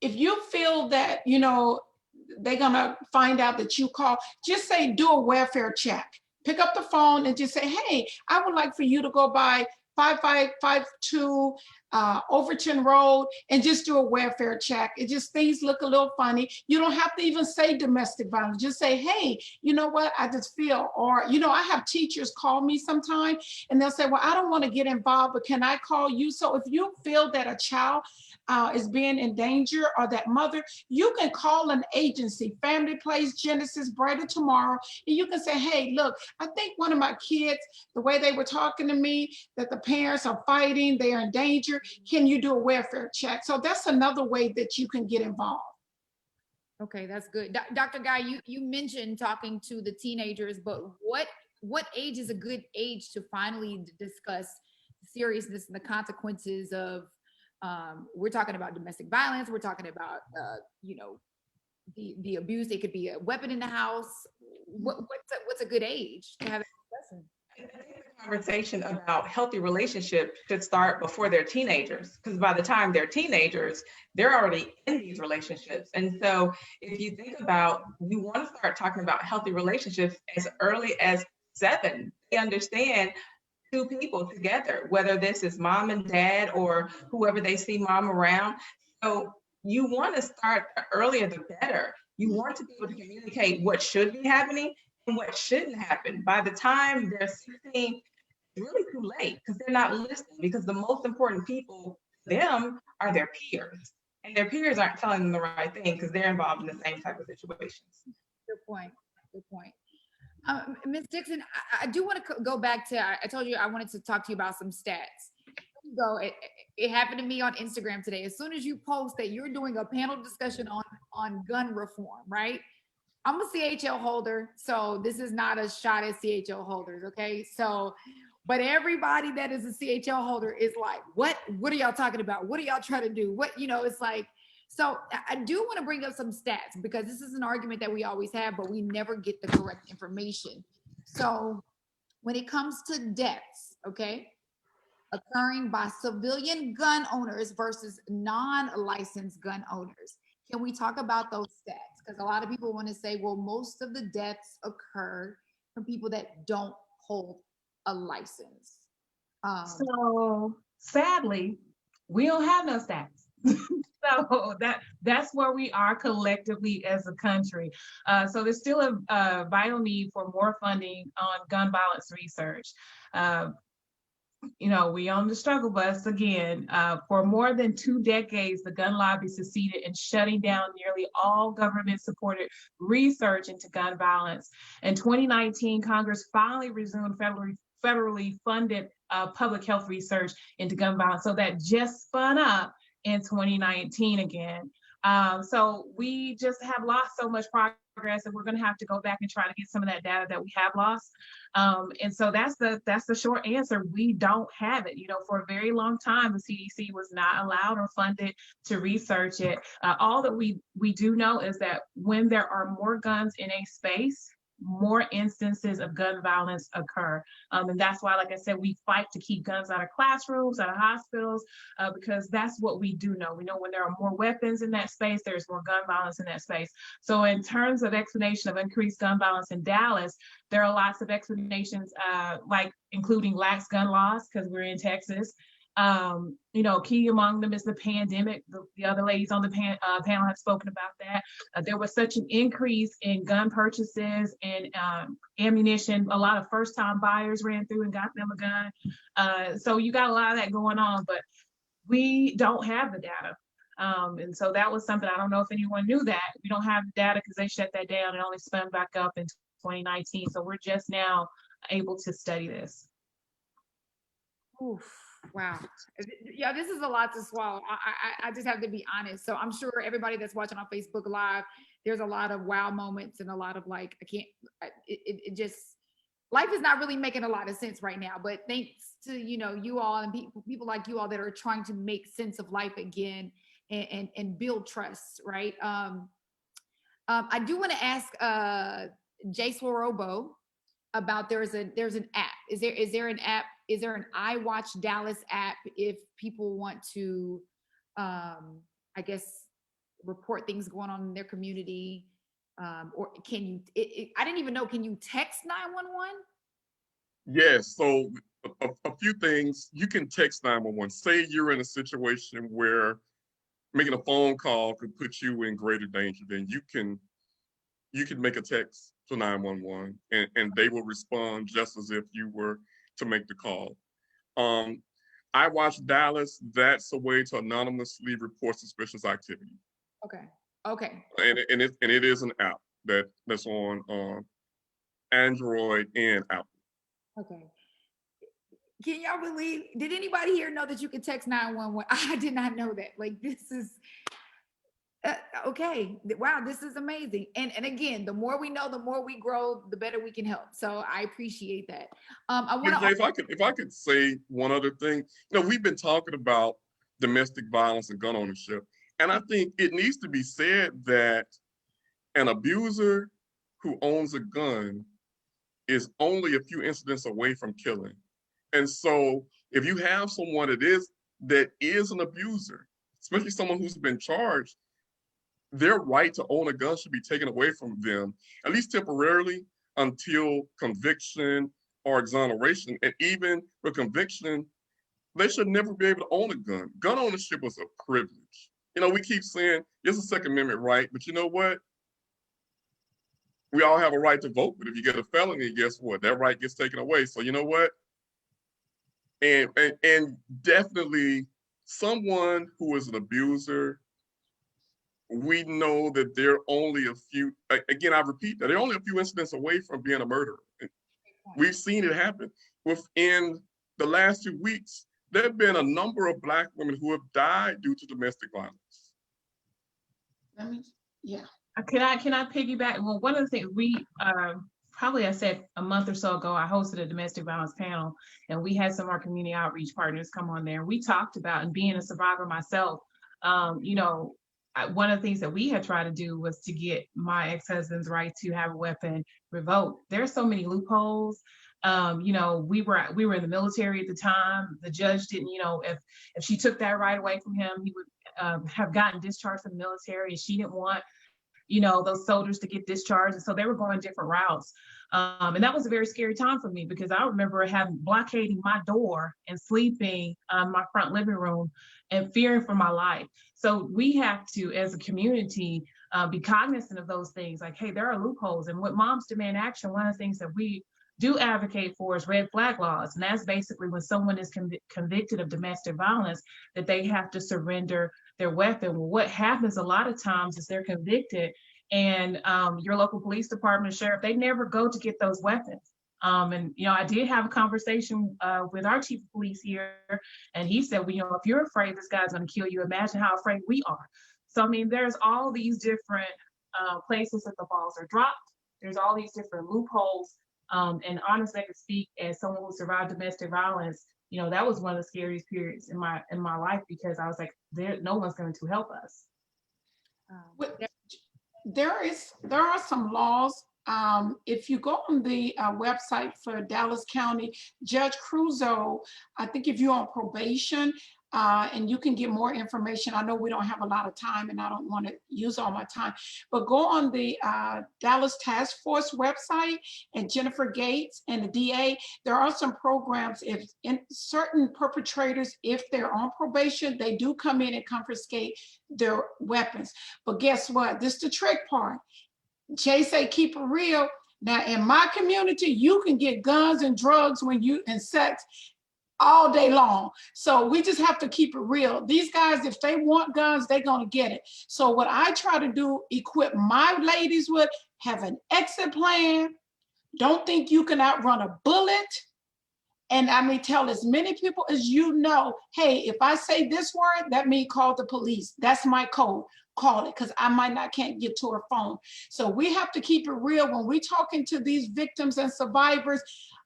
Speaker 6: if you feel that, they're gonna find out that you call, just say, do a welfare check. Pick up the phone and just say, hey, I would like for you to go by 5552 Overton Road and just do a welfare check. It just, things look a little funny. You don't have to even say domestic violence. Just say, hey, you know what, I just feel, or, I have teachers call me sometime and they'll say, well, I don't want to get involved, but can I call you? So if you feel that a child is being in danger, or that mother, you can call an agency, Family Place, Genesis, Brighter Tomorrow, and you can say, hey, look, I think one of my kids, the way they were talking to me, that the parents are fighting, they are in danger, can you do a welfare check? So that's another way that you can get involved.
Speaker 4: Okay, that's good. Dr. Guy, you mentioned talking to the teenagers, but what age is a good age to finally discuss the seriousness and the consequences of, we're talking about domestic violence, we're talking about, the abuse, it could be a weapon in the house. What's a good age to have a discussion?
Speaker 7: I think the conversation about healthy relationships should start before they're teenagers, because by the time they're teenagers, they're already in these relationships. And so if you think about, you want to start talking about healthy relationships as early as 7. They understand two people together, whether this is mom and dad or whoever they see mom around. So you want to start the earlier the better. You want to be able to communicate what should be happening and what shouldn't happen. By the time they're 16, it's really too late because they're not listening, because the most important people to them are their peers. And their peers aren't telling them the right thing because they're involved in the same type of situations.
Speaker 4: Good point. Good point. Ms. Dixon, I do want to go back to, I told you I wanted to talk to you about some stats. So it happened to me on Instagram today. As soon as you post that you're doing a panel discussion on gun reform, right? I'm a CHL holder, so this is not a shot at CHL holders, okay? So, but everybody that is a CHL holder is like, what are y'all talking about? What are y'all trying to do? What, you know, it's like, so I do want to bring up some stats because this is an argument that we always have, but we never get the correct information. So when it comes to deaths, okay, occurring by civilian gun owners versus non-licensed gun owners, can we talk about those stats? Because a lot of people want to say, well, most of the deaths occur from people that don't hold a license.
Speaker 8: So sadly, we don't have no stats. So that's where we are collectively as a country. So there's still a vital need for more funding on gun violence research. You know, we on the struggle bus again. For more than 2 decades, the gun lobby succeeded in shutting down nearly all government-supported research into gun violence. In 2019, Congress finally resumed federally funded public health research into gun violence. So that just spun up in 2019 again. So we just have lost so much progress, and we're going to have to go back and try to get some of that data that we have lost. And so that's the short answer. We don't have it. You know, for a very long time, the CDC was not allowed or funded to research it. All that we do know is that when there are more guns in a space, more instances of gun violence occur. And that's why, like I said, we fight to keep guns out of classrooms, out of hospitals, because that's what we do know. We know when there are more weapons in that space, there's more gun violence in that space. So in terms of explanation of increased gun violence in Dallas, there are lots of explanations, like including lax gun laws, because we're in Texas. You know, key among them is the pandemic. The other ladies on the panel have spoken about that. There was such an increase in gun purchases and ammunition. A lot of first-time buyers ran through and got them a gun. So you got a lot of that going on, but we don't have the data. And so that was something, I don't know if anyone knew that. We don't have the data because they shut that down and only spun back up in 2019. So we're just now able to study this.
Speaker 4: Oof. Wow. Yeah, this is a lot to swallow. I just have to be honest. So I'm sure everybody that's watching on Facebook Live, there's a lot of wow moments and a lot of like, it just, life is not really making a lot of sense right now. But thanks to, you know, you all and people like you all that are trying to make sense of life again and build trust, right? I do want to ask Jay Sworobo about there's an app. Is there an app? Is there an I Watch Dallas app if people want to, I guess, report things going on in their community? Or can you, I didn't even know, can you text 911?
Speaker 5: Yes, so a few things. You can text 911. Say you're in a situation where making a phone call could put you in greater danger, then you can make a text to 911 and they will respond just as if you were to make the call. I Watch Dallas, that's a way to anonymously report suspicious activity.
Speaker 4: Okay.
Speaker 5: And it is an app that's on Android and Apple.
Speaker 4: Okay. Can y'all believe, did anybody here know that you could text 911? I did not know that. Like, this is, okay. Wow, this is amazing. And again, the more we know, the more we grow, the better we can help. So I appreciate that. I want to.
Speaker 5: If I could say one other thing, you know, we've been talking about domestic violence and gun ownership, and I think it needs to be said that an abuser who owns a gun is only a few incidents away from killing. And so if you have someone that is an abuser, especially someone who's been charged, their right to own a gun should be taken away from them, at least temporarily, until conviction or exoneration. And even with conviction, they should never be able to own a gun. Gun ownership is a privilege. You know, we keep saying it's a Second Amendment right, but you know what? We all have a right to vote, but if you get a felony, guess what? That right gets taken away. So you know what? And definitely someone who is an abuser, we know that there are only a few, again, I repeat that, there are only a few incidents away from being a murderer. We've seen it happen. Within the last 2 weeks, there have been a number of Black women who have died due to domestic violence.
Speaker 6: Let me, yeah.
Speaker 8: Can I piggyback? Well, one of the things we probably, I said a month or so ago, I hosted a domestic violence panel, and we had some of our community outreach partners come on there. We talked about, and being a survivor myself, you know, one of the things that we had tried to do was to get my ex-husband's right to have a weapon revoked. There are so many loopholes. You know, we were in the military at the time. The judge didn't, you know, if she took that right away from him, he would have gotten discharged from the military, and she didn't want, you know, those soldiers to get discharged. And so they were going different routes. And that was a very scary time for me, because I remember blockading my door and sleeping in my front living room and fearing for my life. So we have to, as a community, be cognizant of those things. Like, hey, there are loopholes. And with Moms Demand Action, one of the things that we do advocate for is red flag laws. And that's basically when someone is convicted of domestic violence, that they have to surrender their weapon. Well, what happens a lot of times is they're convicted, and your local police department, sheriff, they never go to get those weapons. And, you know, I did have a conversation with our chief of police here, and he said, well, you know, if you're afraid this guy's going to kill you, imagine how afraid we are. So, I mean, there's all these different places that the balls are dropped. There's all these different loopholes. And honestly, I could speak as someone who survived domestic violence. You know, that was one of the scariest periods in my life, because I was like, no one's going to help us.
Speaker 6: There are some laws. If you go on the website for Dallas County, Judge Cruzo, I think if you're on probation, and you can get more information. I know we don't have a lot of time, and I don't want to use all my time, but go on the Dallas Task Force website, and Jennifer Gates and the DA. There are some programs. If in certain perpetrators, if they're on probation, they do come in and confiscate their weapons. But guess what? This is the trick part. Jay say keep it real. Now in my community, you can get guns and drugs and sex all day long. So we just have to keep it real. These guys, if they want guns, they're gonna get it. So what I try to do, equip my ladies with, have an exit plan. Don't think you can outrun a bullet. And I mean, tell as many people as you know, hey, if I say this word, that means call the police. That's my code. Call it, because I can't get to her phone. So we have to keep it real when we're talking to these victims and survivors.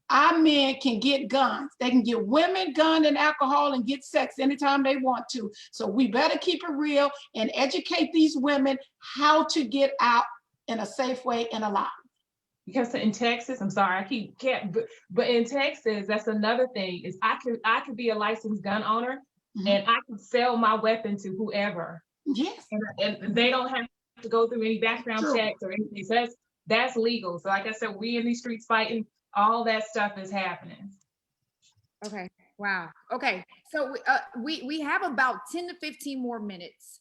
Speaker 6: Our men can get guns. They can get women, gun, and alcohol, and get sex anytime they want to. So we better keep it real and educate these women how to get out in a safe way and alive.
Speaker 8: Because in Texas, I'm sorry, but in Texas, that's another thing, is I could be a licensed gun owner, mm-hmm. and I can sell my weapon to whoever.
Speaker 6: Yes.
Speaker 8: And they don't have to go through any background checks or anything. So that's legal. So like I said, we in these streets fighting, all that stuff is happening.
Speaker 4: Okay. Wow. Okay. So we have about 10 to 15 more minutes.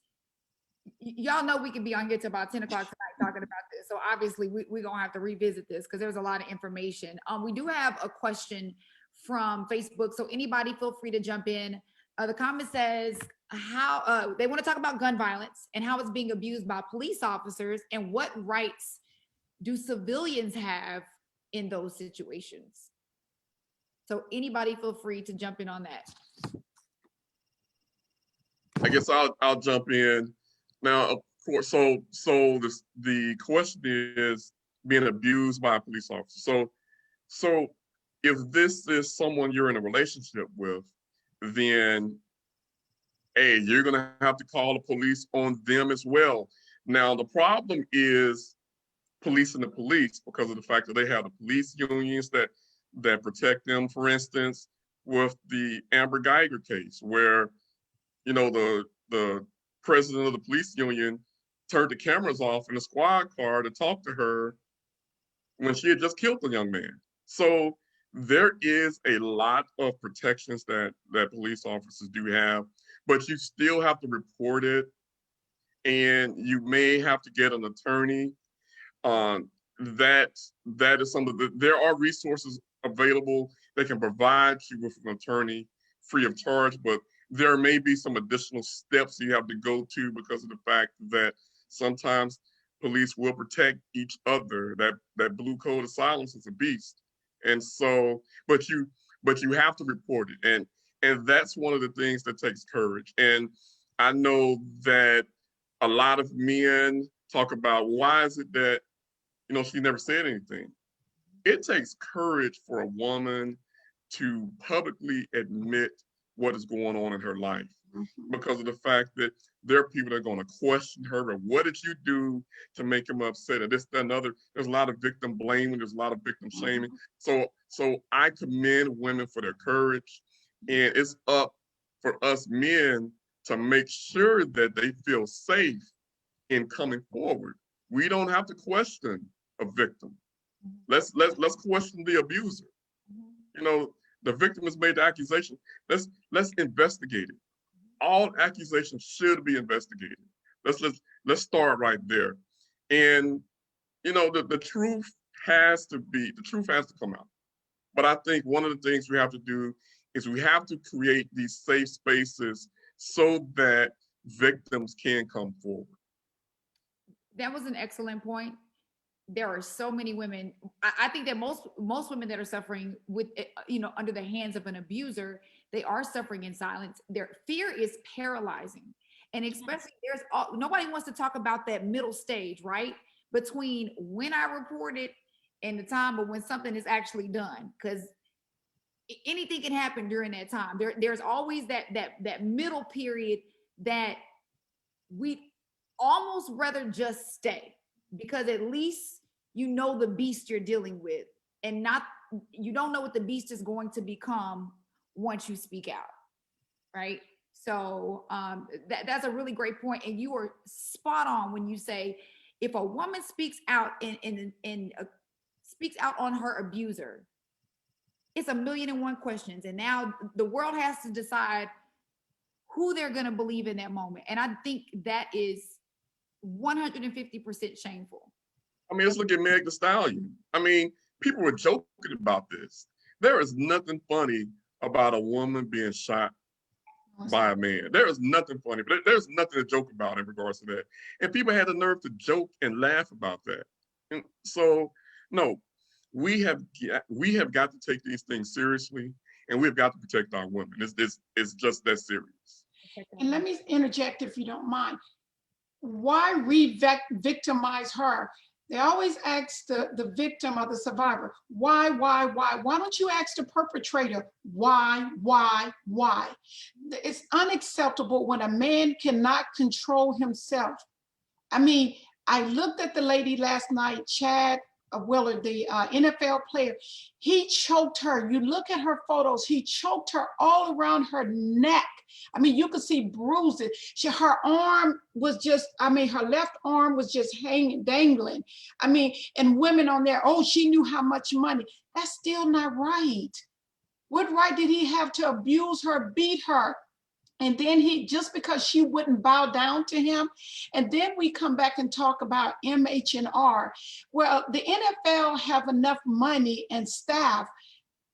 Speaker 4: Y'all know we can be on here till about 10 o'clock tonight talking about this. So obviously we're going to have to revisit this because there's a lot of information. We do have a question from Facebook. So anybody feel free to jump in. The comment says how they want to talk about gun violence and how it's being abused by police officers, and what rights do civilians have in those situations. So anybody feel free to jump in on that.
Speaker 5: I guess I'll jump in. Now, of course, so the question is being abused by a police officer. So if this is someone you're in a relationship with, then hey, you're gonna have to call the police on them as well. Now, the problem is policing the police because of the fact that they have the police unions that protect them. For instance, with the Amber Geiger case, where the president of the police union turned the cameras off in a squad car to talk to her when she had just killed a young man. So there is a lot of protections that police officers do have, but you still have to report it, and you may have to get an attorney. That is something that there are resources available that can provide you with an attorney free of charge, but there may be some additional steps you have to go to because of the fact that sometimes police will protect each other. That blue code of silence is a beast. And so, but you have to report it. And that's one of the things that takes courage. And I know that a lot of men talk about, why is it that, she never said anything? It takes courage for a woman to publicly admit what is going on in her life, because of the fact that there are people that are going to question her, or what did you do to make him upset, and this, that, and other. There's a lot of victim blaming, there's a lot of victim shaming. So I commend women for their courage, and it's up for us men to make sure that they feel safe in coming forward. We don't have to question a victim. Let's question the abuser. The victim has made the accusation. Let's investigate it. All accusations should be investigated. Let's start right there. And the truth has to come out. But I think one of the things we have to do is we have to create these safe spaces so that victims can come forward.
Speaker 4: That was an excellent point. There are so many women. I think that most women that are suffering with, under the hands of an abuser, they are suffering in silence. Their fear is paralyzing. And especially nobody wants to talk about that middle stage, right? Between when I report it and the time of when something is actually done. Because anything can happen during that time. There's always that middle period that we almost rather just stay, because at least the beast you're dealing with, and you don't know what the beast is going to become once you speak out, right? So that's a really great point, and you are spot on when you say, if a woman speaks out and speaks out on her abuser, it's 1,000,001 questions, and now the world has to decide who they're going to believe in that moment. And I think that is 150% shameful.
Speaker 5: I mean, let's look at Meg Thee Stallion. I mean, people were joking about this. There is nothing funny about a woman being shot by a man. There is nothing funny, but there's nothing to joke about in regards to that. And people had the nerve to joke and laugh about that. And so, no, we have got to take these things seriously, and we've got to protect our women. It's just that serious.
Speaker 6: And let me interject, if you don't mind. Why re-victimize her? They always ask the victim or the survivor, why? Why don't you ask the perpetrator, why? It's unacceptable when a man cannot control himself. I mean, I looked at the lady last night, Chad Willard, the NFL player. He choked her. You look at her photos, he choked her all around her neck. I mean, you could see bruises. Her arm was just, her left arm was just hanging, dangling. I mean, and women on there, oh, she knew how much money. That's still not right. What right did he have to abuse her, beat her? And then just because she wouldn't bow down to him. And then we come back and talk about MH&R. Well, the NFL have enough money and staff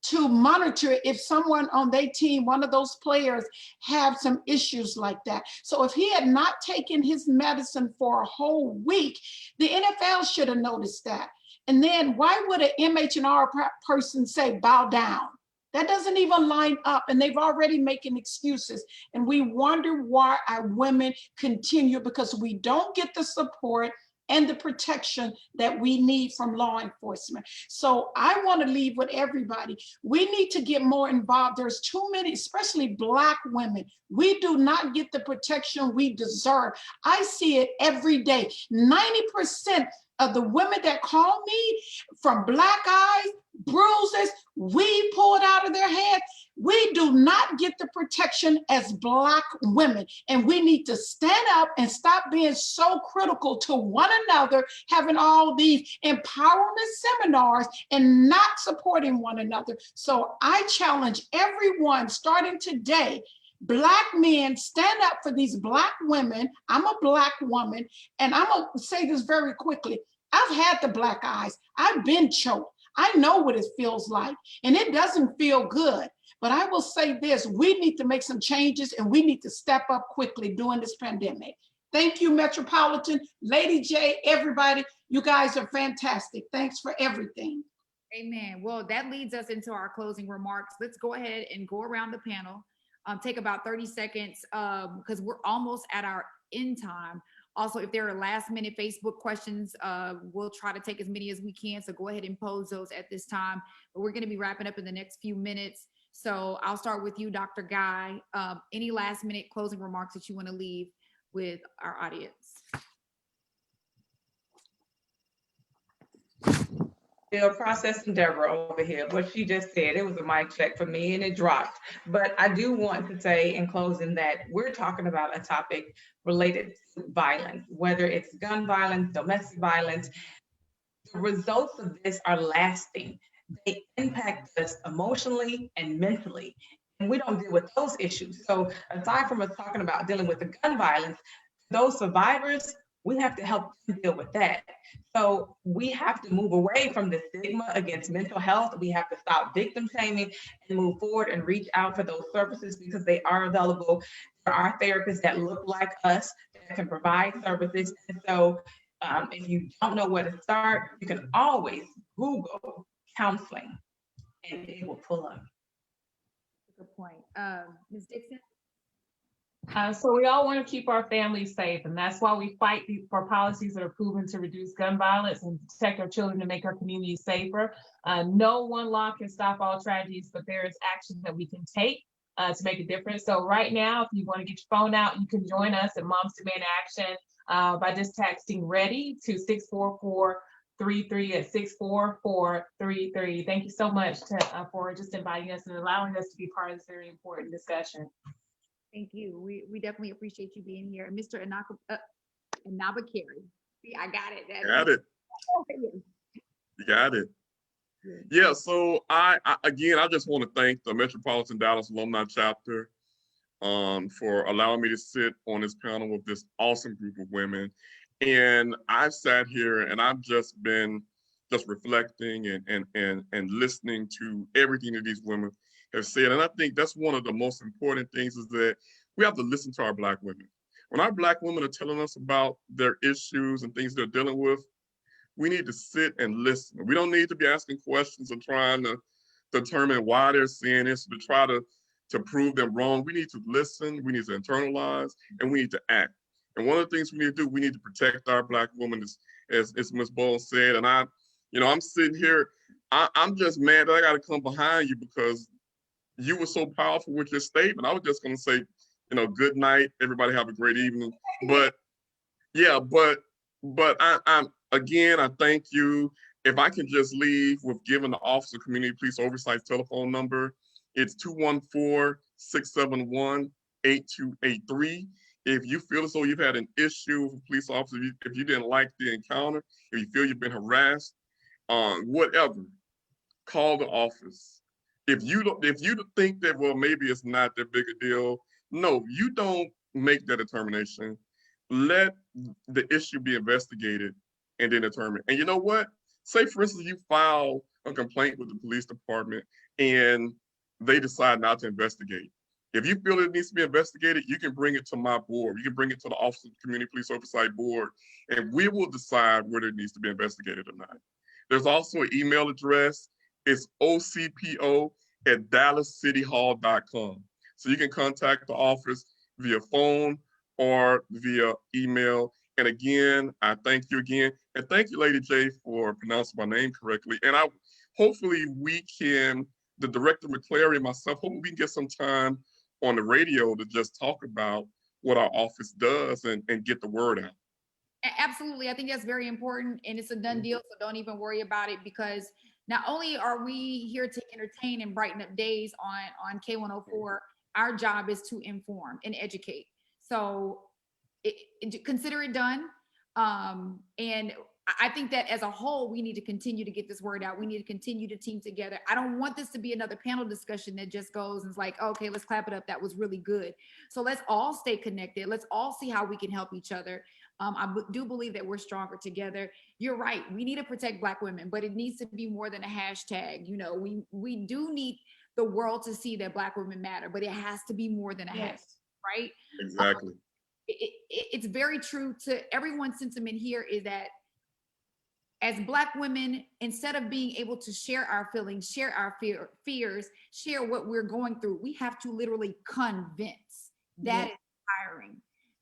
Speaker 6: to monitor if someone on their team, one of those players, have some issues like that. So if he had not taken his medicine for a whole week, the NFL should have noticed that. And then why would an MH&R person say bow down? That doesn't even line up, and they've already making excuses. And we wonder why our women continue, because we don't get the support and the protection that we need from law enforcement. So I want to leave with everybody. We need to get more involved. There's too many, especially Black women. We do not get the protection we deserve. I see it every day. 90% of the women that call me from black eyes, bruises, weed pulled out of their head, we do not get the protection as Black women. And we need to stand up and stop being so critical to one another, having all these empowerment seminars and not supporting one another. So I challenge everyone starting today, Black men, stand up for these Black women. I'm a Black woman, and I'm gonna say this very quickly. I've had the black eyes. I've been choked. I know what it feels like, and it doesn't feel good. But I will say this, we need to make some changes, and we need to step up quickly during this pandemic. Thank you, Metropolitan, Lady J, everybody. You guys are fantastic. Thanks for everything.
Speaker 4: Amen. Well, that leads us into our closing remarks. Let's go ahead and go around the panel. Take about 30 seconds because we're almost at our end time. Also, if there are last minute Facebook questions, we'll try to take as many as we can. So go ahead and pose those at this time. But we're going to be wrapping up in the next few minutes. So I'll start with you, Dr. Guy. Any last minute closing remarks that you want to leave with our audience?
Speaker 7: Still processing Deborah over here. What she just said, it was a mic check for me and it dropped. But I do want to say in closing that we're talking about a topic related to violence, whether it's gun violence, domestic violence. The results of this are lasting. They impact us emotionally and mentally, and we don't deal with those issues. So aside from us talking about dealing with the gun violence, those survivors, we have to help them deal with that. So we have to move away from the stigma against mental health. We have to stop victim shaming and move forward and reach out for those services because they are available. There are therapists that look like us that can provide services. And so if you don't know where to start, you can always Google counseling and it will pull up.
Speaker 4: Good point. Ms. Dixon?
Speaker 8: So we all want to keep our families safe, and that's why we fight for policies that are proven to reduce gun violence and protect our children and make our communities safer. No one law can stop all tragedies, but there is action that we can take to make a difference. So right now, if you want to get your phone out, you can join us at Moms Demand Action by just texting READY to 64433 at 64433. Thank you so much for just inviting us and allowing us to be part of this very important discussion.
Speaker 4: Thank you. We definitely appreciate you being here. And Mr. Inabakari. See, I got it.
Speaker 5: Got it. You got it. Yeah, so I just want to thank the Metropolitan Dallas Alumni Chapter for allowing me to sit on this panel with this awesome group of women. And I've sat here and I've just been reflecting and listening to everything that these women have said. And I think that's one of the most important things is that we have to listen to our Black women. When our Black women are telling us about their issues and things they're dealing with, we need to sit and listen. We don't need to be asking questions and trying to determine why they're saying this, to try to prove them wrong. We need to listen, we need to internalize, and we need to act. And one of the things we need to do, we need to protect our Black women, as Ms. Bowles said. And I'm sitting here, I'm just mad that I got to come behind you because you were so powerful with your statement. I was just going to say, good night, everybody have a great evening. But yeah, but I thank you. If I can just leave with giving the Office of Community Police Oversight telephone number, it's 214-671-8283. If you feel as though you've had an issue with a police officer, if you didn't like the encounter, if you feel you've been harassed, whatever, call the office. If you think that, well, maybe it's not that big a deal, no, you don't make that determination. Let the issue be investigated and then determined. And you know what? Say, for instance, you file a complaint with the police department and they decide not to investigate. If you feel it needs to be investigated, you can bring it to my board. You can bring it to the Office of Community Police Oversight Board, and we will decide whether it needs to be investigated or not. There's also an email address. It's ocpo@dallascityhall.com. So you can contact the office via phone or via email. And again, I thank you again. And thank you, Lady J, for pronouncing my name correctly. And hopefully we can, the director McClary and myself, hopefully we can get some time on the radio to just talk about what our office does and get the word out.
Speaker 4: Absolutely. I think that's very important, and it's a done deal. So don't even worry about it, because not only are we here to entertain and brighten up days on K104, our job is to inform and educate. So consider it done. And I think that as a whole, we need to continue to get this word out. We need to continue to team together. I don't want this to be another panel discussion that just goes and is like, okay, let's clap it up. That was really good. So let's all stay connected. Let's all see how we can help each other. I do believe that we're stronger together. You're right. We need to protect Black women, but it needs to be more than a hashtag. You know, we do need the world to see that Black women matter, but it has to be more than a hashtag, right?
Speaker 5: Exactly.
Speaker 4: It's very true to everyone's sentiment here is that as Black women, instead of being able to share our feelings, share our fears, share what we're going through, we have to literally convince. That is tiring.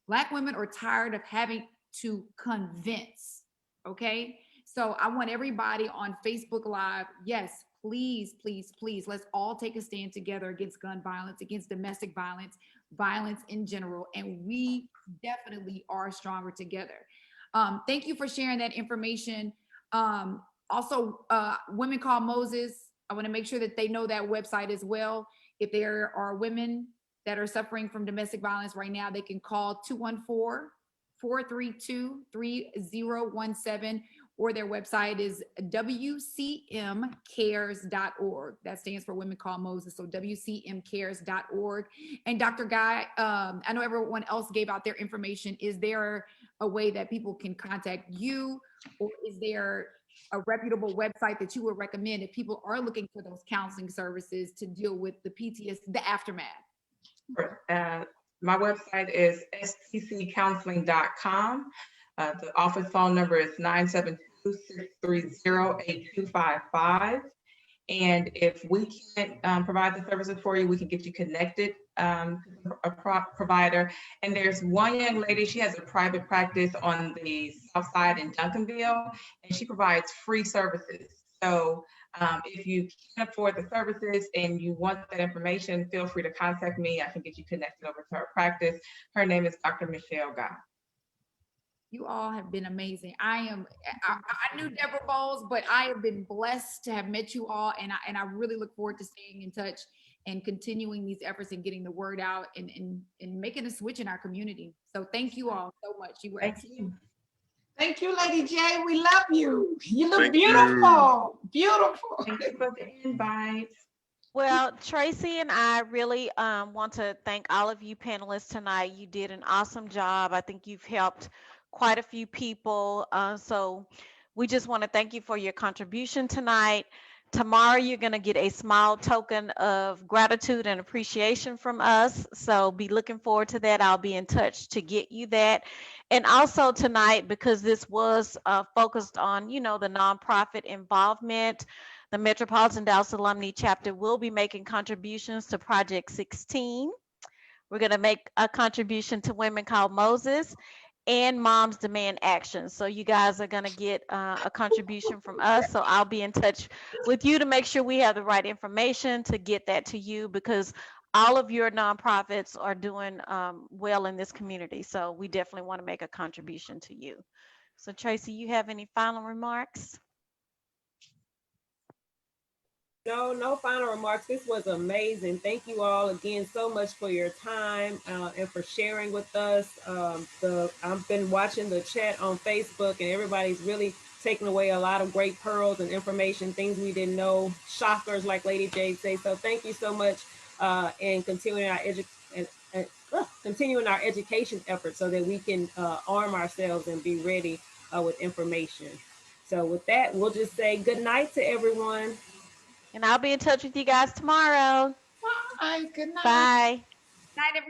Speaker 4: Black women are tired of having to convince, okay? So I want everybody on Facebook Live, yes, please, please, please, let's all take a stand together against gun violence, against domestic violence, violence in general, and we definitely are stronger together. Thank you for sharing that information. Also, Women Call Moses, I want to make sure that they know that website as well. If there are women that are suffering from domestic violence right now, they can call 214-432-3017, or their website is wcmcares.org. That stands for Women Call Moses, so wcmcares.org. And Dr. Guy, I know everyone else gave out their information. Is there a way that people can contact you, or is there a reputable website that you would recommend if people are looking for those counseling services to deal with the PTSD, the aftermath?
Speaker 7: My website is stccounseling.com. The office phone number is 972-630-8255. And if we can't provide the services for you, we can get you connected to a provider. And there's one young lady, she has a private practice on the south side in Duncanville, and she provides free services. So if you can't afford the services and you want that information, feel free to contact me. I can get you connected over to her practice. Her name is Dr. Michelle Guy.
Speaker 4: You all have been amazing. I knew Deborah Bowles, but I have been blessed to have met you all, and I really look forward to staying in touch and continuing these efforts and getting the word out and making a switch in our community. So thank you all so much. You were excellent.
Speaker 6: Thank you, Lady J. We love you. You look beautiful. Beautiful.
Speaker 7: Thank you for the invite.
Speaker 3: Well, Tracy and I really want to thank all of you panelists tonight. You did an awesome job. I think you've helped quite a few people. So we just want to thank you for your contribution tonight. Tomorrow, you're going to get a small token of gratitude and appreciation from us. So be looking forward to that. I'll be in touch to get you that. And also tonight, because this was focused on, you know, the nonprofit involvement, the Metropolitan Dallas Alumni Chapter will be making contributions to Project 16. We're going to make a contribution to Women Called Moses and Moms Demand Action. So you guys are going to get a contribution from us. So I'll be in touch with you to make sure we have the right information to get that to you, because all of your nonprofits are doing well in this community. So we definitely want to make a contribution to you. So Tracy, you have any final remarks?
Speaker 2: No final remarks. This was amazing. Thank you all again so much for your time and for sharing with us. I've been watching the chat on Facebook, and everybody's really taking away a lot of great pearls and information, things we didn't know, shockers, like Lady J say. So thank you so much, and continuing our education efforts so that we can arm ourselves and be ready with information. So with that, we'll just say good night to everyone.
Speaker 3: And I'll be in touch with you guys tomorrow.
Speaker 6: Bye. Good night.
Speaker 3: Bye.
Speaker 4: Night, everybody.